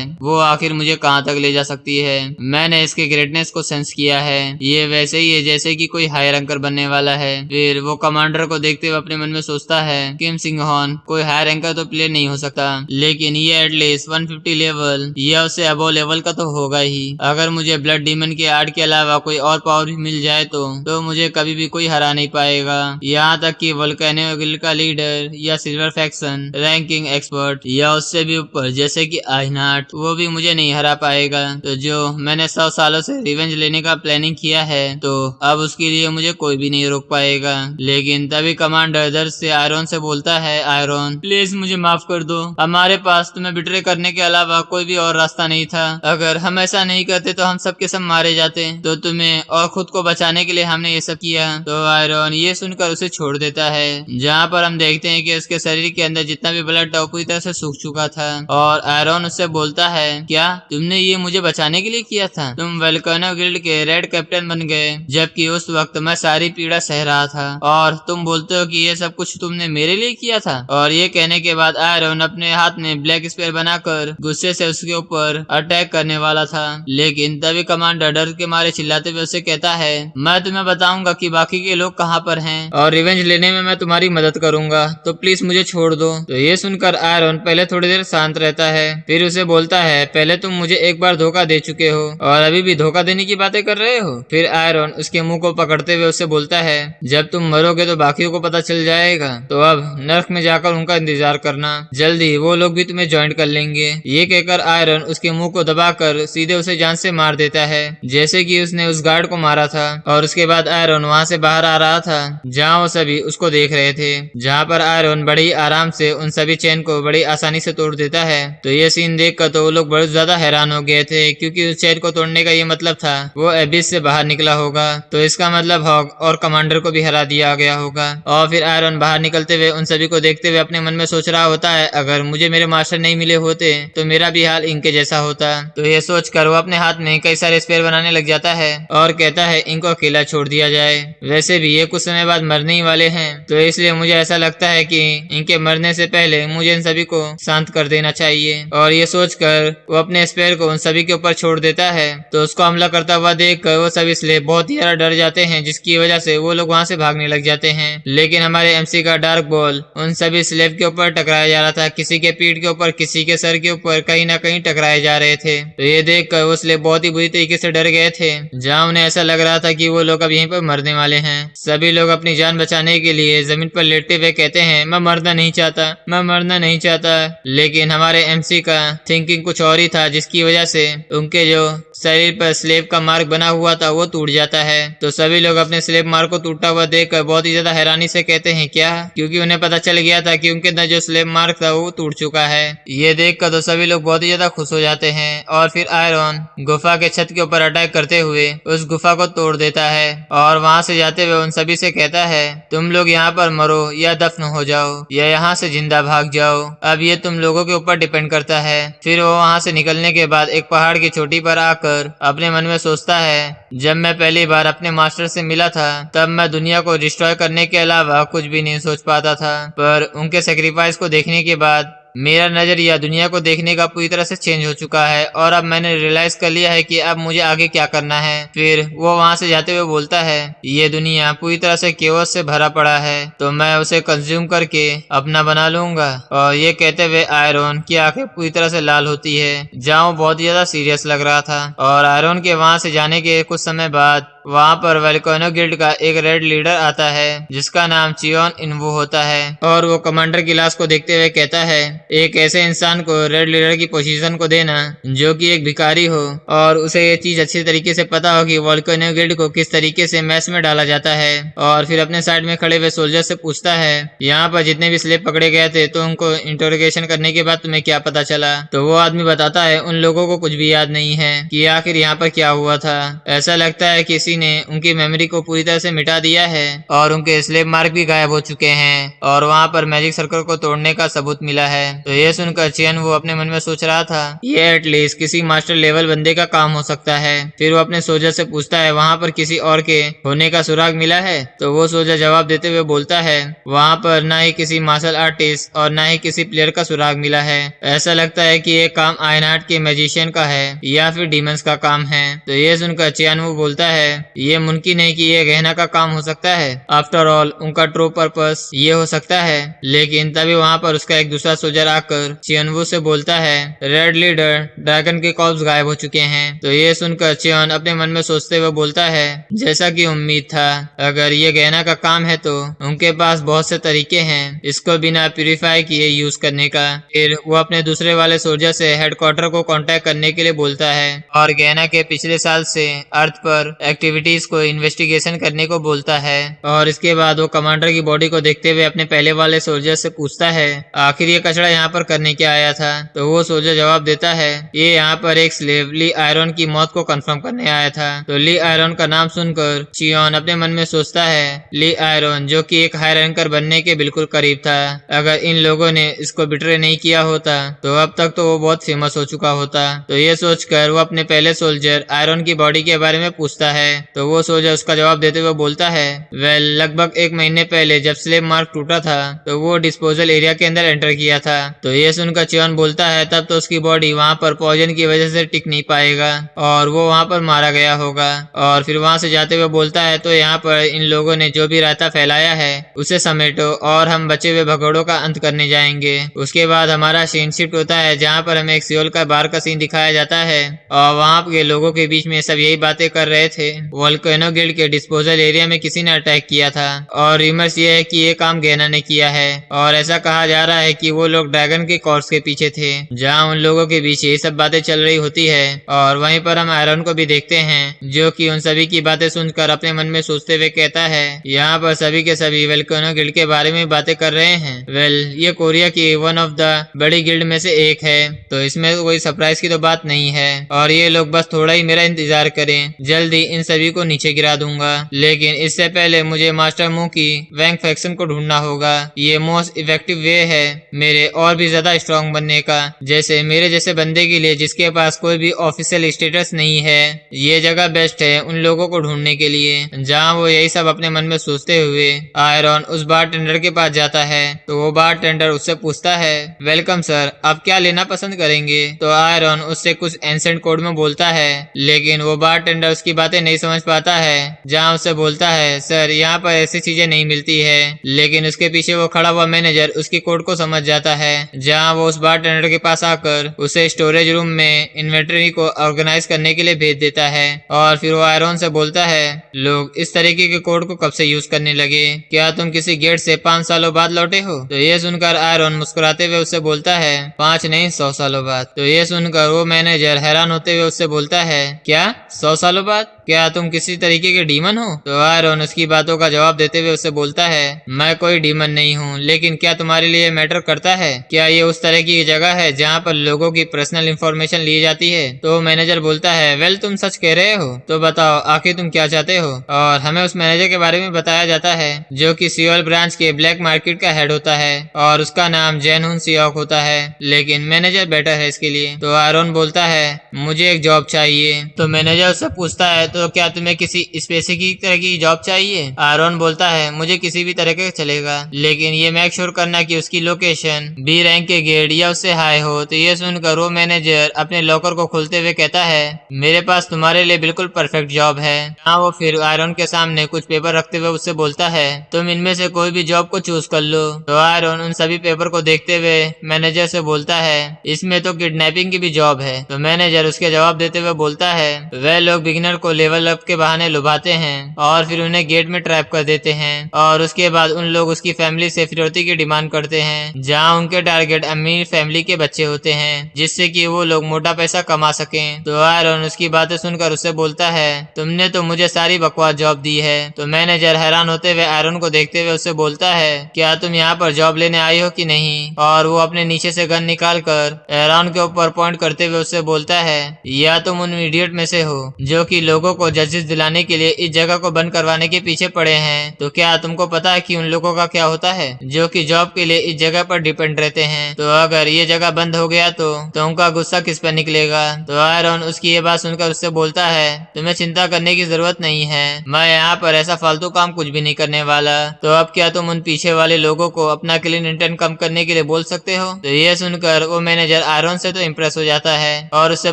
वो आखिर मुझे कहाँ तक ले जा सकती है। मैंने इसके ग्रेटनेस को सेंस किया है, ये वैसे ही है जैसे कि कोई हाई रैंकर बनने वाला है। फिर वो कमांडर को देखते हुए अपने मन में सोचता है, किम सिंह हॉन कोई हाई रैंकर तो प्लेयर नहीं हो सकता, लेकिन ये एटलीस्ट 150 लेवल या उससे अबव लेवल का तो होगा ही। अगर मुझे ब्लड डीमन के आर्ट के अलावा कोई और पावर भी मिल जाए तो मुझे कभी भी कोई हरा नहीं पाएगा। यहाँ तक कि वोल्केनो गिल्ड का लीडर या सिल्वर फैक्शन रैंकिंग एक्सपर्ट या उससे भी ऊपर जैसे कि आइनाट, वो भी मुझे नहीं हरा पाएगा। तो जो मैंने 100 सालों से रिवेंज लेने का प्लानिंग किया है तो अब उसके लिए मुझे कोई भी नहीं रोक पाएगा। लेकिन तभी कमांडर दर्द से आयरन से बोलता है, आयरन प्लीज मुझे माफ कर दो, हमारे पास तुम्हें बिट्रे करने के अलावा कोई भी और रास्ता नहीं था। अगर हम ऐसा नहीं करते तो हम सब के सब मारे जाते, तो तुम्हें और खुद को बचाने के लिए हमने ये सब किया। तो आयरन ये सुनकर उसे छोड़ देता है, जहाँ पर हम देखते हैं कि उसके शरीर के अंदर जितना भी ब्लड था पूरी तरह से सूख चुका था। और आयरन उससे बोलता है, क्या तुमने ये मुझे बचाने के लिए किया था? तुम वोल्केनो गिल्ड के रेड कैप्टन बन गए जबकि उस वक्त मैं सारी पीड़ा सह रहा था, और तुम बोलते हो कि ये सब कुछ तुमने मेरे लिए किया था। और ये कहने के बाद आयरन अपने हाथ में ब्लैक स्पेयर बनाकर गुस्से से उसके ऊपर अटैक करने वाला था। लेकिन तभी कमांडर डर के मारे चिल्लाते हुए उसे कहता है, मैं तुम्हें बताऊंगा कि बाकी के लोग कहाँ पर हैं और रिवेंज लेने में मैं तुम्हारी मदद करूंगा, तो प्लीज मुझे छोड़ दो। तो ये सुनकर आयरन पहले थोड़ी देर शांत रहता है, फिर उसे बोलता है, पहले तुम मुझे एक बार धोखा दे चुके हो और अभी भी धोखा देने की बातें कर रहे हो। फिर आयरन उसके मुंह को पकड़ते हुए उससे बोलता है, जब तुम मरोगे तो बाकियों को पता चल जाएगा, तो अब नर्क में जाकर उनका इंतजार करना, जल्दी वो लोग भी तुम्हें ज्वाइन कर लेंगे। ये कहकर आयरन उसके मुंह को दबाकर सीधे उसे जान से मार देता है, जैसे कि उसने उस गार्ड को मारा था। और उसके बाद आयरन वहाँ से बाहर आ रहा था जहाँ वो सभी उसको देख रहे थे, जहाँ पर आयरन बड़ी आराम से उन सभी चेन को बड़ी आसानी से तोड़ देता है। तो ये सीन देखकर तो वो लोग बहुत ज्यादा हैरान हो गए थे, क्योंकि उस चेन को तोड़ने का ये मतलब था वो एबिस से बाहर निकला होगा, तो इसका मतलब हॉग और कमांडर को भी हरा दिया गया होगा। और फिर आयरन बाहर निकलते हुए उन सभी को देखते हुए अपने मन में सोच रहा होता है, अगर मुझे मेरे मास्टर नहीं मिले होते तो मेरा भी हाल इनके जैसा होता। तो ये सोचकर वो अपने हाथ में कई सारे स्पेयर बनाने लग जाता है और कहता है, इनको अकेला छोड़ दिया जाए, वैसे भी ये कुछ समय बाद मरने ही वाले हैं, तो इसलिए मुझे ऐसा लगता है कि इनके मरने से पहले मुझे इन सभी को शांत कर देना चाहिए। और ये सोचकर वो अपने स्पेयर को उन सभी के ऊपर छोड़ देता है। तो उसको हमला करता हुआ देखकर वो सभी स्लेव बहुत ही ज्यादा डर जाते हैं, जिसकी वजह से वो लोग वहां से भागने लग जाते हैं। लेकिन हमारे एमसी का डार्क बॉल उन सभी स्लेव के ऊपर टकराया जा रहा था, किसी के पीठ के ऊपर, किसी के सर के ऊपर, कहीं ना कहीं टकराए जा रहे थे। तो ये देखकर वो स्लेव बहुत ही बुरी तरीके से डर गए थे, जहाँ उन्हें ऐसा लग रहा था कि वो लोग अब यहीं पर मरने वाले हैं। सभी लोग अपनी जान बचाने के लिए जमीन पर लेटे हुए कहते हैं, मैं मरना नहीं चाहता, मैं मरना नहीं चाहता। लेकिन हमारे एमसी का थिंकिंग कुछ और ही था, जिसकी वजह से उनके जो शरीर पर स्लेब का मार्क बना हुआ था वो टूट जाता है। तो सभी लोग अपने स्लेब मार्क को टूटा हुआ देखकर बहुत ही ज्यादा हैरानी से कहते हैं, क्या? क्योंकि उन्हें पता चल गया था कि उनके अंदर जो स्लेब मार्क था वो टूट चुका है। ये देखकर तो सभी लोग बहुत ही ज्यादा खुश हो जाते हैं। और फिर आयरन गुफा के छत के ऊपर अटैक करते हुए उस गुफा को तोड़ देता है और वहां से जाते हुए उन सभी से कहता है, तुम लोग यहाँ पर मरो या दफन हो जाओ या यहाँ से जिंदा भाग जाओ, अब ये तुम लोगों के ऊपर डिपेंड करता है। फिर वो वहां से निकलने के बाद एक पहाड़ की चोटी पर आकर अपने मन में सोचता है, जब मैं पहली बार अपने मास्टर से मिला था तब मैं दुनिया को डिस्ट्रॉय करने के अलावा कुछ भी नहीं सोच पाता था, पर उनके सेक्रीफाइस को देखने के बाद मेरा नजरिया दुनिया को देखने का पूरी तरह से चेंज हो चुका है और अब मैंने रियलाइज कर लिया है कि अब मुझे आगे क्या करना है। फिर वो वहां से जाते हुए बोलता है, ये दुनिया पूरी तरह से केओस से भरा पड़ा है, तो मैं उसे कंज्यूम करके अपना बना लूंगा। और ये कहते हुए आयरन की आंखें पूरी तरह से लाल होती है, जहाँ वो बहुत ही ज्यादा सीरियस लग रहा था। और आयरन के वहां से जाने के कुछ समय बाद वहां पर वोल्केनो गिल्ड का एक रेड लीडर आता है, जिसका नाम चियोन इन्वो होता है। और वो कमांडर की लाश को देखते हुए कहता है, एक ऐसे इंसान को रेड लीडर की पोजीशन को देना जो कि एक भिखारी हो और उसे ये चीज अच्छी तरीके से पता हो कि वोल्केनो गिल्ड को किस तरीके से मैच में डाला जाता है। और फिर अपने साइड में खड़े हुए सोल्जर से पूछता है, यहाँ पर जितने भी स्लेव पकड़े गए थे तो उनको इंटरोगेशन करने के बाद तुम्हें क्या पता चला? तो वो आदमी बताता है, उन लोगों को कुछ भी याद नहीं है कि आखिर यहाँ पर क्या हुआ था। ऐसा लगता है किसी ने उनकी मेमोरी को पूरी तरह से मिटा दिया है और उनके स्लेब मार्क भी गायब हो चुके हैं और वहाँ पर मैजिक सर्कल को तोड़ने का सबूत मिला है। तो ये सुनकर चियन वो अपने मन में सोच रहा था ये एटलीस्ट किसी मास्टर लेवल बंदे का काम हो सकता है। फिर वो अपने सोल्जर से पूछता है वहाँ पर किसी और के होने का सुराग मिला है? तो वो सोल्जर जवाब देते हुए बोलता है वहाँ पर ना ही किसी मार्शल आर्टिस्ट और ना ही किसी प्लेयर का सुराग मिला है। ऐसा लगता है कि ये काम आयनाट के मैजिशियन का है या फिर डीमंस का काम है। तो ये सुनकर चियानवू बोलता है ये मुमकिन है कि ये गहना का काम हो सकता है। आफ्टर ऑल उनका ट्रू पर्पस ये हो सकता है। लेकिन तभी वहाँ पर उसका एक दूसरा सोल्जर आकर चियनवू से बोलता है रेड लीडर ड्रैगन के कॉर्प्स गायब हो चुके हैं। तो ये सुनकर चियन अपने मन में सोचते हुए बोलता है जैसा कि उम्मीद था, अगर ये गहना का काम है तो उनके पास बहुत से तरीके हैं इसको बिना प्यूरिफाई किए यूज करने का। फिर वो अपने दूसरे वाले सोल्जर से हेडक्वार्टर को कांटेक्ट करने के लिए बोलता है और गहना के पिछले साल से अर्थ पर एक्टिविटीज को इन्वेस्टिगेशन करने को बोलता है। और इसके बाद वो कमांडर की बॉडी को देखते हुए अपने पहले वाले सोल्जर से पूछता है आखिर ये कचरा यहाँ पर करने क्या आया था? तो वो सोल्जर जवाब देता है ये यहाँ पर एक स्लेव ली आयरन की मौत को कंफर्म करने आया था। तो ली आयरन का नाम सुनकर चियोन अपने मन में सोचता है ली आयरन जो कि एक हाई रैंकर बनने के बिल्कुल करीब था, अगर इन लोगों ने इसको बिट्रे नहीं किया होता तो अब तक तो वो बहुत फेमस हो चुका होता। तो ये सोचकर वो अपने पहले सोल्जर आयरन की बॉडी के बारे में पूछता है। तो वो सोल्जर उसका जवाब देते हुए बोलता है वेल लगभग 1 महीने पहले जब स्लेब मार्क टूटा था तो वो डिस्पोजल एरिया के अंदर एंटर किया था। तो ये सुनकर चियोन बोलता है तब तो उसकी बॉडी वहाँ पर पॉइजन की वजह से टिक नहीं पाएगा और वो वहाँ पर मारा गया होगा। और फिर वहाँ से जाते हुए बोलता है तो यहाँ पर इन लोगों ने जो भी रायता फैलाया है उसे समेटो और हम बचे हुए भगोड़ों का अंत करने जाएंगे। उसके बाद हमारा सीन शिफ्ट होता है जहाँ पर हमें एक सियोल का बार का सीन दिखाया जाता है और वहाँ के लोगों के बीच में सब यही बातें कर रहे थे वोल्केनो गिल्ड के डिस्पोजल एरिया में किसी ने अटैक किया था और रिमर्स ये है कि ये काम गहना ने किया है और ऐसा कहा जा रहा है कि वो लोग ड्रैगन के कॉर्प्स के पीछे थे जहाँ उन लोगों के बीच ये सब बातें चल रही होती है। और वहीं पर हम आयरन को भी देखते हैं जो कि उन सभी की बातें सुनकर अपने मन में सोचते हुए कहता है यहाँ पर सभी के सभी वोल्केनो गिल्ड के बारे में बातें कर रहे हैं। वेल ये कोरिया की वन ऑफ द बड़ी गिल्ड में से एक है तो इसमें कोई सरप्राइज की तो बात नहीं है और ये लोग बस थोड़ा ही मेरा इंतजार करें, जल्दी इन सभी को नीचे गिरा दूंगा। लेकिन इससे पहले मुझे मास्टर मू की वैंग फैक्शन को ढूंढना होगा। ये मोस्ट इफेक्टिव वे है मेरे और भी ज्यादा स्ट्रॉन्ग बनने का, जैसे मेरे जैसे बंदे के लिए जिसके पास कोई भी ऑफिशियल स्टेटस नहीं है। ये जगह बेस्ट है उन लोगों को ढूंढने के लिए। जहाँ वो यही सब अपने मन में सोचते हुए आयरन उस बार टेंडर के पास जाता है तो वो बार टेंडर उससे पूछता है वेलकम सर, आप क्या लेना पसंद करेंगे? तो आयरन उससे कुछ एंसेंट कोड में बोलता है लेकिन वो बार टेंडर उसकी बातें नहीं समझ पाता है। जहाँ उससे बोलता है सर यहाँ पर ऐसी चीजें नहीं मिलती है, लेकिन उसके पीछे वो खड़ा हुआ मैनेजर उसकी कोड को समझ जाता है। जहाँ वो उस बार टेंडर के पास आकर उसे स्टोरेज रूम में इन्वेंटरी को ऑर्गेनाइज करने के लिए भेज देता है और फिर वो आयरन से बोलता है लोग इस तरीके के कोड को कब से यूज करने लगे? क्या तुम किसी गेट से 5 सालों बाद लौटे हो? तो ये सुनकर आयरन मुस्कुराते हुए उससे बोलता है 5 नहीं 100 सालों बाद। तो ये सुनकर वो मैनेजर हैरान होते हुए उससे बोलता है क्या 100 सालों बाद? क्या तुम किसी तरीके के डीमन हो? तो आयरन उसकी बातों का जवाब देते हुए उससे बोलता है मैं कोई डीमन नहीं हूँ, लेकिन क्या तुम्हारे लिए मैटर करता है? क्या ये उस तरह की जगह है जहाँ पर लोगों की पर्सनल इंफॉर्मेशन ली जाती है? तो मैनेजर बोलता है वेल तुम सच कह रहे हो, तो बताओ आखिर तुम क्या चाहते हो? और हमें उस मैनेजर के बारे में बताया जाता है जो कि सियोल ब्रांच के ब्लैक मार्केट का हेड होता है और उसका नाम जैनहुन सियोक होता है, लेकिन मैनेजर बेटर है इसके लिए। तो आयरन बोलता है मुझे एक जॉब चाहिए। तो मैनेजर उससे पूछता है तो क्या तुम्हें किसी स्पेसिफिक तरह की जॉब चाहिए? आयरन बोलता है मुझे किसी भी तरह का चलेगा, लेकिन ये मेक श्योर करना कि उसकी लोकेशन बी रैंक के गेट या उससे हाई हो। तो ये सुनकर वो मैनेजर अपने लॉकर को खोलते हुए कहता है मेरे पास तुम्हारे लिए बिल्कुल परफेक्ट जॉब है। हाँ वो फिर आयरन के सामने कुछ पेपर रखते हुए उससे बोलता है तुम इनमें से कोई भी जॉब को चूज कर लो। तो आयरन उन सभी पेपर को देखते हुए मैनेजर से बोलता है इसमें तो किडनैपिंग की भी जॉब है। तो मैनेजर उसके जवाब देते हुए बोलता है वह लोग बिगिनर को लेवल अप के बहाने लुभाते हैं और फिर उन्हें गेट में ट्रैप कर देते हैं और उसके बाद उन लोग उसकी फैमिली से फिरौती की डिमांड करते हैं, जहां उनके टारगेट अमीर फैमिली के बच्चे होते हैं जिससे कि वो लोग मोटा पैसा कमा सकें। तो आयरन उसकी बातें सुनकर उससे बोलता है तुमने तो मुझे सारी बकवास जॉब दी है। तो मैनेजर हैरान होते हुए आयरन को देखते हुए उससे बोलता है क्या तुम यहाँ पर जॉब लेने आई हो कि नहीं? और वो अपने नीचे से गन निकाल कर आयरन के ऊपर पॉइंट करते हुए उससे बोलता है या तुम उन इडियट में से हो जो कि लोगों लोगों को जस्टिस दिलाने के लिए इस जगह को बंद करवाने के पीछे पड़े हैं। तो क्या तुमको पता है कि उन लोगों का क्या होता है जो कि जॉब के लिए इस जगह पर डिपेंड रहते हैं? तो अगर ये जगह बंद हो गया तो उनका गुस्सा किस पर निकलेगा? तो आयरन उसकी ये बात सुनकर उससे बोलता है तुम्हें चिंता करने की जरूरत नहीं है, मैं यहाँ पर ऐसा फालतू काम कुछ भी नहीं करने वाला। तो अब क्या तुम उन पीछे वाले लोगों को अपना क्लीन इंटर्न कम करने के लिए बोल सकते हो? तो ये सुनकर वो मैनेजर आयरन से तो इम्प्रेस हो जाता है और उससे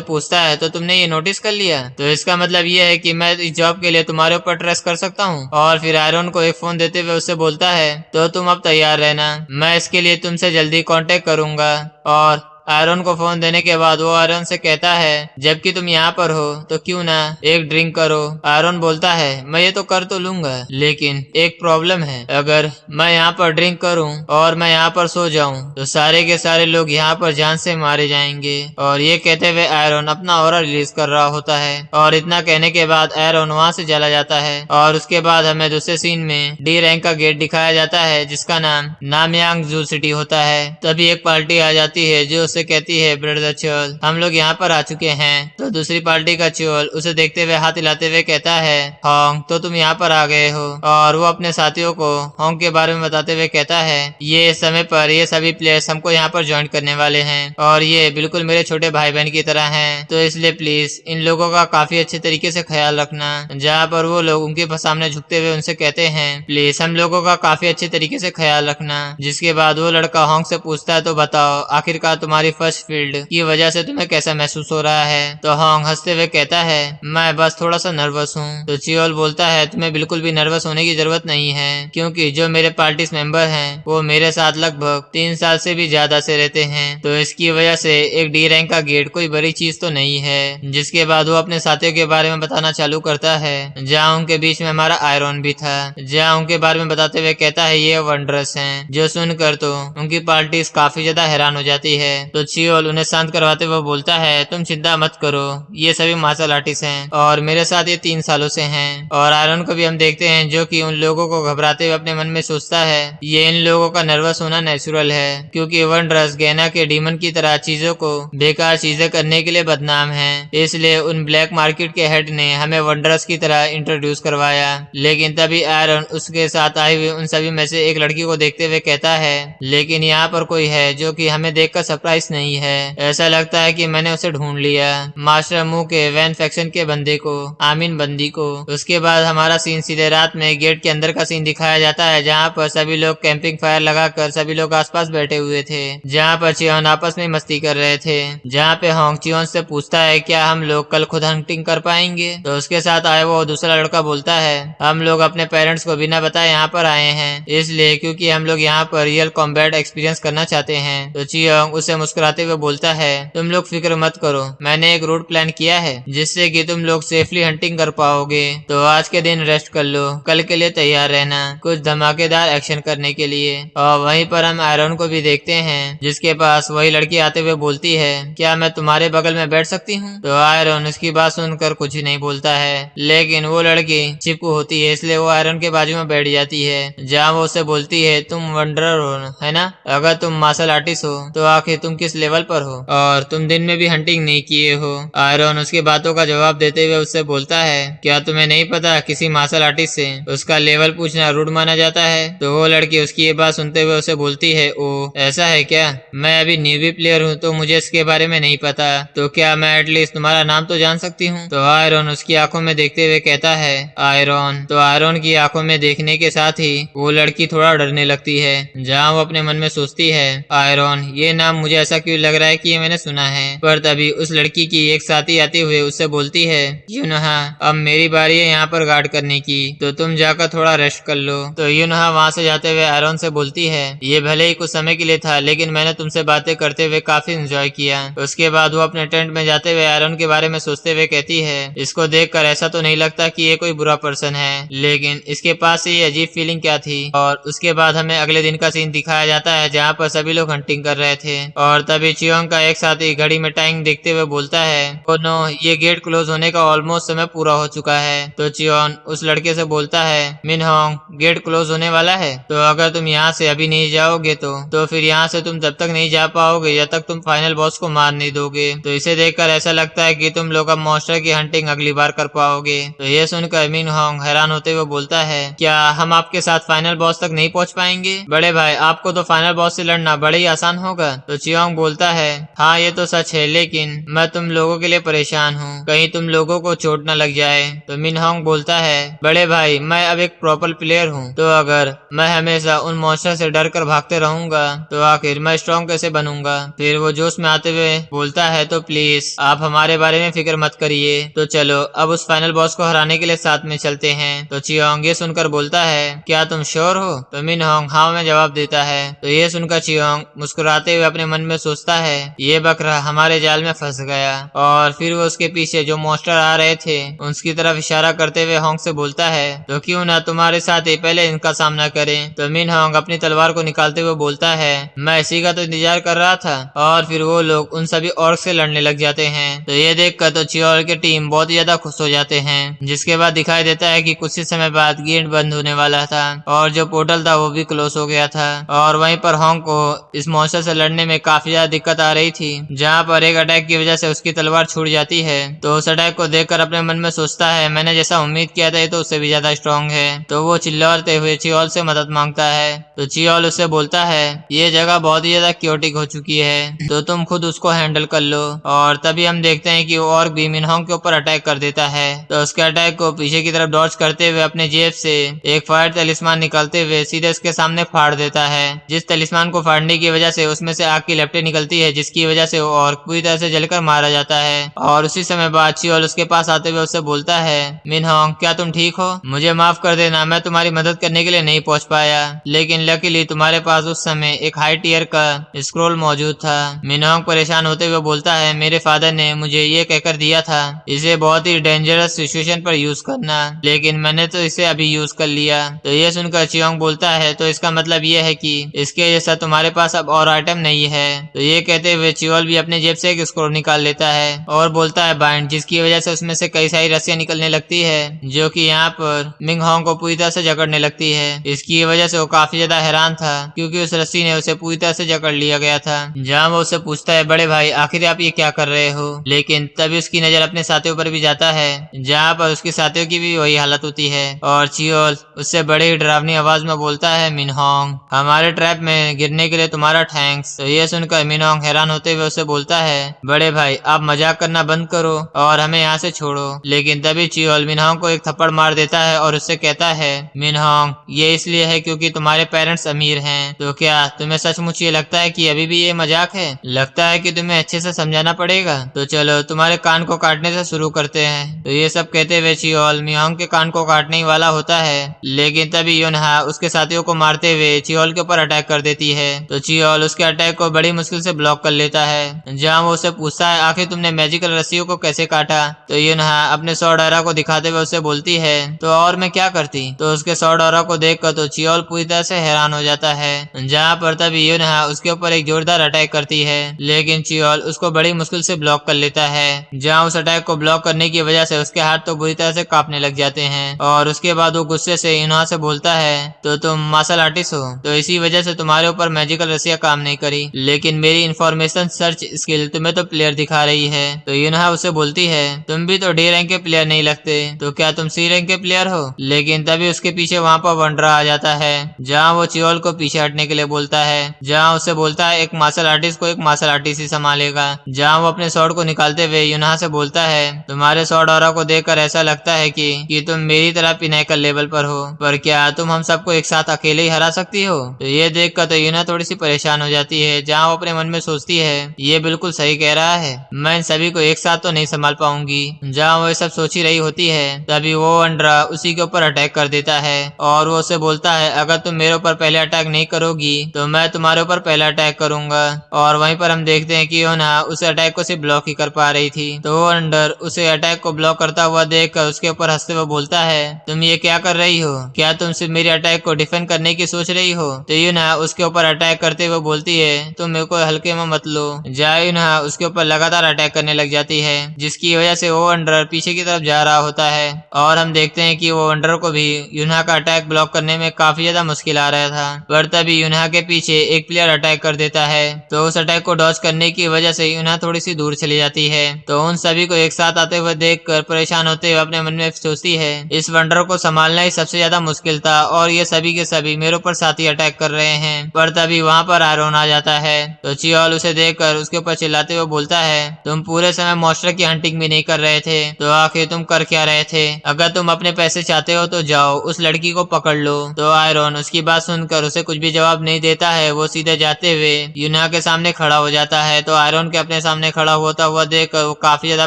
पूछता है तो तुमने ये नोटिस कर लिया? तो इसका मतलब ये है कि मैं इस जॉब के लिए तुम्हारे ऊपर ट्रस्ट कर सकता हूँ। और फिर आयरन को एक फोन देते हुए उससे बोलता है तो तुम अब तैयार रहना, मैं इसके लिए तुमसे जल्दी कांटेक्ट करूंगा। और आयरन को फोन देने के बाद वो आयरन से कहता है जबकि तुम यहाँ पर हो तो क्यों ना एक ड्रिंक करो। आयरन बोलता है मैं ये तो कर तो लूंगा लेकिन एक प्रॉब्लम है, अगर मैं यहाँ पर ड्रिंक करूँ और मैं यहाँ पर सो जाऊँ तो सारे के सारे लोग यहाँ पर जान से मारे जाएंगे। और ये कहते हुए आयरन अपना ऑरा रिलीज कर रहा होता है और इतना कहने के बाद आयरन वहाँ से चला जाता है। और उसके बाद हमें दूसरे सीन में डी रैंक का गेट दिखाया जाता है जिसका नाम नामयांग जू सिटी होता है। तभी एक पार्टी आ जाती है जो कहती है ब्रदर चोल हम लोग यहाँ पर आ चुके हैं। तो दूसरी पार्टी का चोल उसे देखते हुए हाथ हिलाते हुए कहता है होंग तो तुम यहाँ पर आ गए हो। और वो अपने साथियों को होंग के बारे में बताते हुए कहता है ये समय पर ये सभी प्लेयर्स हमको यहाँ पर ज्वाइन करने वाले हैं और ये बिल्कुल मेरे छोटे भाई बहन की तरह हैं, तो इसलिए प्लीज इन लोगों का काफी अच्छे तरीके से ख्याल रखना। जहाँ पर वो लोग उनके सामने झुकते हुए उनसे कहते हैं प्लीज हम लोगों का काफी अच्छे तरीके से ख्याल रखना। जिसके बाद वो लड़का होंग से पूछता है तो बताओ आखिरकार तुम्हारी फर्स्ट फील्ड की वजह से तुम्हें कैसा महसूस हो रहा है? तो होंग हंसते हुए कहता है मैं बस थोड़ा सा नर्वस हूँ। तो चियोल बोलता है तुम्हें बिल्कुल भी नर्वस होने की जरूरत नहीं है क्योंकि जो मेरे पार्टीज मेंबर हैं वो मेरे साथ लगभग 3 साल से भी ज्यादा से रहते हैं, तो इसकी वजह से एक डी रैंक का गेट कोई बड़ी चीज तो नहीं है। जिसके बाद वो अपने साथियों के बारे में बताना चालू करता है जहाँ उनके बीच में हमारा आयरन भी था, जहाँ उनके बारे में बताते हुए कहता है ये वंडरस हैं। जो सुनकर तो उनकी पार्टीज काफी ज्यादा हैरान हो जाती है। तो चियोल उन्हें शांत करवाते हुए बोलता है तुम चिंता मत करो, ये सभी मार्शल आर्टिस्ट हैं और मेरे साथ ये 3 सालों से हैं। और आयरन को भी हम देखते हैं जो कि उन लोगों को घबराते हुए अपने मन में सोचता है ये इन लोगों का नर्वस होना नेचुरल है क्योंकि वनड्रस गैना के डीमन की तरह चीजों को बेकार चीजें करने के लिए बदनाम है, इसलिए उन ब्लैक मार्केट के हेड ने हमें वनड्रस की तरह इंट्रोड्यूस करवाया। लेकिन तभी आयरन उसके साथ आई हुई उन सभी में से एक लड़की को देखते हुए कहता है लेकिन यहाँ पर कोई है जो कि हमें देखकर सरप्राइज नहीं है, ऐसा लगता है कि मैंने उसे ढूंढ लिया, मास्टर मुंह के वैन फैक्शन के बंदे को, आमीन बंदी को। उसके बाद हमारा सीन सीधे रात में गेट के अंदर का सीन दिखाया जाता है जहाँ पर सभी लोग कैंपिंग फायर लगाकर सभी लोग आसपास बैठे हुए थे, जहाँ पर चियोन आपस में मस्ती कर रहे थे। जहाँ पे होंग चियोन से पूछता है क्या हम लोग कल खुद हंटिंग कर पाएंगे? तो उसके साथ आए वो दूसरा लड़का बोलता है हम लोग अपने पेरेंट्स को बिना बताए यहाँ पर आए हैं इसलिए क्योंकि हम लोग यहाँ पर रियल कॉम्बैट एक्सपीरियंस करना चाहते हैं। तो चियोंग उसे मुस्कुराते हुए बोलता है तुम लोग फिक्र मत करो, मैंने एक रूट प्लान किया है जिससे कि तुम लोग सेफली हंटिंग कर पाओगे। तो आज के दिन रेस्ट कर लो, कल के लिए तैयार रहना कुछ धमाकेदार एक्शन करने के लिए। और वहीं पर हम आयरन को भी देखते हैं जिसके पास वही लड़की आते हुए बोलती है क्या मैं तुम्हारे बगल में बैठ सकती हूँ? तो आयरन उसकी बात सुनकर कुछ ही नहीं बोलता है, लेकिन वो लड़की चिपकू होती है इसलिए वो आयरन के बाजू में बैठ जाती है, जहाँ वो उसे बोलती है तुम वंडरर हो है ना, अगर तुम मार्शल आर्टिस्ट हो तो आखिर तुम किस लेवल पर हो और तुम दिन में भी हंटिंग नहीं किए हो? आयरन उसकी बातों का जवाब देते हुए उससे बोलता है क्या तुम्हें नहीं पता किसी मार्शल आर्टिस्ट से उसका लेवल पूछना रूड माना जाता है? तो वो लड़की उसकी ये बात सुनते हुए उसे बोलती है ओ ऐसा है क्या, मैं अभी न्यूबी प्लेयर हूँ तो मुझे इसके बारे में नहीं पता, तो क्या मैं एटलीस्ट तुम्हारा नाम तो जान सकती हूँ? तो आयरन उसकी आंखों में देखते हुए कहता है आयरन। तो आयरन की आंखों में देखने के साथ ही वो लड़की थोड़ा डरने लगती है, जहाँ वो अपने मन में सोचती है आयरन ये नाम मुझे ऐसा क्यों लग रहा है कि ये मैंने सुना है। पर तभी उस लड़की की एक साथी आते हुए उससे बोलती है यूनहा अब मेरी बारी है यहाँ पर गार्ड करने की, तो तुम जाकर थोड़ा रेस्ट कर लो। तो यूनहा वहाँ से जाते हुए आयरन से बोलती है ये भले ही कुछ समय के लिए था लेकिन मैंने तुमसे बातें करते हुए काफी एंजॉय किया। उसके बाद वो अपने टेंट में जाते हुए आयरन के बारे में सोचते हुए कहती है इसको देखकर ऐसा तो नहीं लगता कि ये कोई बुरा पर्सन है, लेकिन इसके पास से ये अजीब फीलिंग क्या थी। और उसके बाद हमें अगले दिन का सीन दिखाया जाता है जहाँ पर सभी लोग हंटिंग कर रहे थे और और तभी चियोंग का एक साथी घड़ी में टाइम देखते हुए बोलता है, ओ नो, ये गेट क्लोज होने का ऑलमोस्ट समय पूरा हो चुका है। तो चियोन उस लड़के से बोलता है, मिनहोंग, गेट क्लोज होने वाला है, तो अगर तुम यहाँ से अभी नहीं जाओगे तो फिर यहाँ से तुम तब तक नहीं जा पाओगे जब तक तुम फाइनल बॉस को मार नहीं दोगे। तो इसे देखकर ऐसा लगता है कि तुम लोग अब मॉन्स्टर की हंटिंग अगली बार कर पाओगे। तो ये सुनकर मिनहोंग हैरान होते हुए बोलता है, क्या हम आपके साथ फाइनल बॉस तक नहीं पहुँच पाएंगे? बड़े भाई, आपको तो फाइनल बॉस से लड़ना बड़े ही आसान होगा। तो चियोंग बोलता है, हाँ ये तो सच है, लेकिन मैं तुम लोगों के लिए परेशान हूँ, कहीं तुम लोगों को चोट न लग जाए। तो मिनहोंग बोलता है, बड़े भाई, मैं अब एक प्रॉपर प्लेयर हूँ, तो अगर मैं हमेशा उन मॉन्स्टर से डर कर भागते रहूंगा तो आखिर मैं स्ट्रॉन्ग कैसे बनूंगा? फिर वो जोश में आते हुए बोलता है, तो प्लीज आप हमारे बारे में फिक्र मत करिए, तो चलो अब उस फाइनल बॉस को हराने के लिए साथ में चलते हैं। तो चियोंग ये सुनकर बोलता है, क्या तुम श्योर हो? तो मिनहोंग हाँ में जवाब देता है। तो ये सुनकर चियोंग मुस्कुराते हुए अपने मन में सोचता है, ये बकरा हमारे जाल में फंस गया। और फिर वो उसके पीछे जो मॉन्स्टर आ रहे थे उसकी तरफ इशारा करते हुए होंग से बोलता है, तो क्यों ना तुम्हारे साथ ही पहले इनका सामना करें। तो मिनहोंग अपनी तलवार को निकालते हुए बोलता है, मैं इसी का तो इंतजार कर रहा था। और फिर वो लोग उन सभी ऑर्क से लड़ने लग जाते हैं। तो ये देखकर तो चियोल की टीम बहुत ही ज्यादा खुश हो जाते हैं, जिसके बाद दिखाई देता है कि कुछ ही समय बाद गेट बंद होने वाला था और जो पोर्टल था वो भी क्लोज हो गया था। और वहीं पर होंग को इस मॉन्स्टर से लड़ने में काफी ज्यादा दिक्कत आ रही थी, जहाँ पर एक अटैक की वजह से उसकी तलवार छूट जाती है। तो उस अटैक को देखकर अपने मन में सोचता है, मैंने जैसा उम्मीद किया था ये तो उससे भी ज्यादा स्ट्रॉन्ग है। तो वो चिल्लाते हुए चियोल से मदद मांगता है। तो चियोल उससे बोलता है, ये जगह बहुत ही ज्यादा क्योटिक हो चुकी है, तो तुम खुद उसको हैंडल कर लो। और तभी हम देखते हैं कि वो ऑर्क भी मिनहोंग के ऊपर अटैक कर देता है। तो उसके अटैक को पीछे की तरफ डॉज करते हुए अपने जेब से एक फायर तलिस्मान निकालते हुए सीधे उसके सामने फाड़ देता है, जिस तलिस्मान को फाड़ने की वजह से उसमें से आग की लपटें निकलती है, जिसकी वजह से वो ऑर्क पूरी तरह से जलकर मारा जाता है। और उसी समय बाद चियोल उसके पास आते हुए उससे बोलता है, मिनहोंग, क्या तुम ठीक हो? मुझे माफ कर देना, मैं तुम्हारी मदद करने के लिए नहीं पहुंच पाया, लेकिन लकीली तुम्हारे पास उस समय एक हाई टियर का स्क्रोल मौजूद था। मिनहोंग परेशान होते हुए बोलता है, मेरे फादर ने मुझे ये कहकर दिया था इसे बहुत ही डेंजरस सिचुएशन पर यूज करना, लेकिन मैंने तो इसे अभी यूज कर लिया। तो ये सुनकर चियोंग बोलता है, तो इसका मतलब ये है कि इसके जैसा तुम्हारे पास अब और आइटम नहीं है। तो ये कहते हुए चियोल भी अपने जेब से एक स्क्रोल निकाल लेता है और बोलता है बाइंड, जिसकी वजह से उसमें से कई सारी रस्सियां निकलने लगती है, जो कि यहाँ पर मिनहोंग को पूरी तरह से जकड़ने लगती है। इसकी वजह से वो काफी ज्यादा हैरान था, क्योंकि उस रस्सी ने उसे पूरी तरह से जकड़ लिया गया था। जहाँ वो उससे पूछता है, बड़े भाई आखिर आप ये क्या कर रहे हो? लेकिन तभी उसकी नजर अपने साथियों पर भी जाता है, जहाँ पर उसके साथियों की भी वही हालत होती है। और चियोल उससे बड़े ही डरावनी आवाज में बोलता है, मिनहोंग, हमारे ट्रैप में गिरने के लिए तुम्हारा थैंक्स। तो ये सुनकर मिनहोंग हैरान होते हुए उससे बोलता है, बड़े भाई आप मजाक करना बंद करो और हमें यहाँ से छोड़ो। लेकिन तभी चियोल मिनहोंग को एक थप्पड़ मार देता है और उससे कहता है, मिनहोंग, ये इसलिए है क्योंकि तुम्हारे पेरेंट्स अमीर हैं। तो क्या तुम्हें सचमुच ये लगता है कि अभी भी ये मजाक है? लगता है कि तुम्हें अच्छे से समझाना पड़ेगा। तो चलो तुम्हारे कान को काटने से शुरू करते हैं। तो ये सब कहते हुए चियोल मिनहोंग के कान को काटने ही वाला होता है, लेकिन तभी योनहा उसके साथियों को मारते हुए चियोल के ऊपर अटैक कर देती है। तो चियोल उसके अटैक को बड़ी मुश्किल से ब्लॉक कर लेता है, जहाँ वो उससे पूछता है, आखिर तुमने मैजिकल रस्सियों को कैसे काटा? तो योनहा अपने स्वॉर्ड ऑरा को दिखाते हुए उससे बोलती है, तो और मैं क्या करती? तो उसके स्वॉर्ड ऑरा को देखकर तो चियोल पूरी तरह से हैरान हो जाता है, जहाँ पर तभी योनहा उसके ऊपर एक जोरदार अटैक करती है, लेकिन चियोल उसको बड़ी मुश्किल से ब्लॉक कर लेता है। जहाँ उस अटैक को ब्लॉक करने की वजह से उसके हाथ तो बुरी तरह से कांपने लग जाते हैं। और उसके बाद वो गुस्से से योनहा से बोलता है, तो तुम मार्शल आर्टिस्ट हो, तो इसी वजह से तुम्हारे ऊपर मैजिकल रस्सियां काम नहीं करी, लेकिन मेरी इंफॉर्मेशन सर्च स्किल तुम्हें तो प्लेयर दिखा रही है। तो योनहा उससे बोलती है, तुम भी तो डी रैंक के प्लेयर नहीं लगते, तो क्या तुम सी रैंक के प्लेयर हो? लेकिन तभी उसके पीछे वहाँ पर वंडरा आ जाता है, जहाँ वो चियोल को पीछे हटने के लिए बोलता है, जहाँ उसे बोलता है एक मार्शल आर्टिस्ट को एक मार्शल आर्टिस्ट ही संभालेगा। जहाँ वो अपने स्वॉर्ड को निकालते हुए योनहा से बोलता है, तुम्हारे स्वॉर्ड ऑरा को देखकर ऐसा लगता है कि तुम मेरी तरह पिनाकल लेवल पर हो, पर क्या तुम हम सबको एक साथ अकेले ही हरा सकती हो? तो ये देखकर तो योनहा थोड़ी सी परेशान हो जाती है, जहाँ वो अपने मन में सोचती है, ये बिल्कुल सही कह रहा है, मैं इन सभी को एक साथ तो नहीं संभाल पाऊंगी। जहाँ वो ये सब सोच ही रही होती है, तभी वो वंडरा उसी के ऊपर अटैक कर देता है और वो उसे बोलता है, अगर तुम मेरे ऊपर पहले अटैक नहीं करोगी तो मैं तुम्हारे ऊपर पहला अटैक करूंगा। और वहीं पर हम देखते हैं कि योनहा उस अटैक को सिर्फ ब्लॉक ही कर पा रही थी। तो वो वंडर उसे अटैक को ब्लॉक करता हुआ देखकर उसके ऊपर हंसते हुए बोलता है, तुम ये क्या कर रही हो? क्या तुम सिर्फ मेरी अटैक को डिफेंड करने की सोच रही हो? तो योनहा उसके ऊपर अटैक करते हुए बोलती है, तुम मेरे को हल्के में मत लो। जाए यूनहा उसके ऊपर लगातार अटैक करने लग जाती है, जिसकी वजह से वो वंडरर पीछे की तरफ जा रहा होता है और हम देखते हैं कि वो वंडरर को भी यूनहा का अटैक ब्लॉक करने में काफी ज्यादा मुश्किल आ रहा था। पर तभी यूनहा के पीछे एक प्लेयर अटैक कर देता है, तो उस अटैक को डॉज करने की वजह से यूनहा थोड़ी सी दूर चली जाती है। तो उन सभी को एक साथ आते हुए देखकर परेशान होते हुए अपने मन में सोचती है, इस वंडर को संभालना ही सबसे ज्यादा मुश्किल था और ये सभी के सभी मेरे ऊपर साथी अटैक कर रहे हैं। पर तभी वहाँ पर आयरन आ जाता है, तो चियोल उसे देखकर उसके ऊपर चिल्लाते हुए बोलता है, तुम पूरे समय मॉन्स्टर की हंटिंग भी नहीं कर रहे थे, तो आखिर तुम कर क्या रहे थे? अगर तुम अपने पैसे चाहते हो तो जाओ उस लड़की को पकड़ लो। तो आयरन उसकी बात सुनकर उसे कुछ भी जवाब नहीं देता है। वो सीधे जाते हुए यूनहा के सामने खड़ा हो जाता है। तो आयरन के अपने सामने खड़ा होता हुआ देखकर वो काफी ज्यादा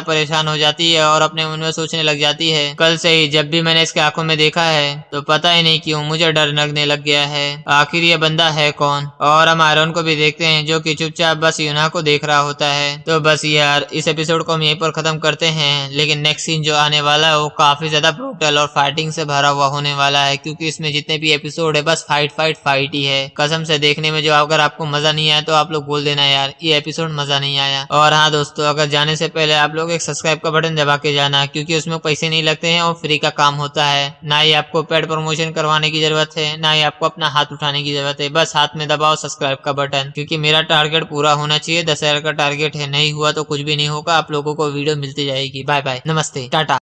परेशान हो जाती है और अपने मन में सोचने लग जाती है, कल से ही जब भी मैंने इसके आंखों में देखा है तो पता ही नहीं क्यों मुझे डर लगने लग गया है। आखिर ये बंदा है कौन? और हम आयरन को भी देखते हैं जो कि चुपचाप बस यूनहा को देख रहा होता है। तो बस यार इस एपिसोड को हम यहीं पर खत्म करते हैं, लेकिन नेक्स्ट सीन जो आने वाला है वो काफी ज्यादा ब्रूटल और फाइटिंग से भरा हुआ होने वाला है, क्योंकि इसमें जितने भी एपिसोड है बस फाइट फाइट फाइट ही है। कसम से देखने में जो अगर आपको मजा नहीं आया तो आप लोग बोल देना यार ये एपिसोड मजा नहीं आया। और हाँ दोस्तों, अगर जाने से पहले आप लोग एक सब्सक्राइब का बटन दबा के जाना, क्योंकि उसमें पैसे नहीं लगते हैं और फ्री का काम होता है। ना ही आपको पेड प्रमोशन करवाने की जरूरत है, ना ही आपको अपना हाथ उठाने की जरूरत है। बस हाथ में दबाओ सब्सक्राइब का बटन, क्योंकि मेरा टारगेट पूरा होना चाहिए। 10,000 का टारगेट है, नहीं हुआ तो कुछ भी नहीं होगा। आप लोगों को वीडियो मिलती जाएगी। बाय बाय, नमस्ते, टाटा।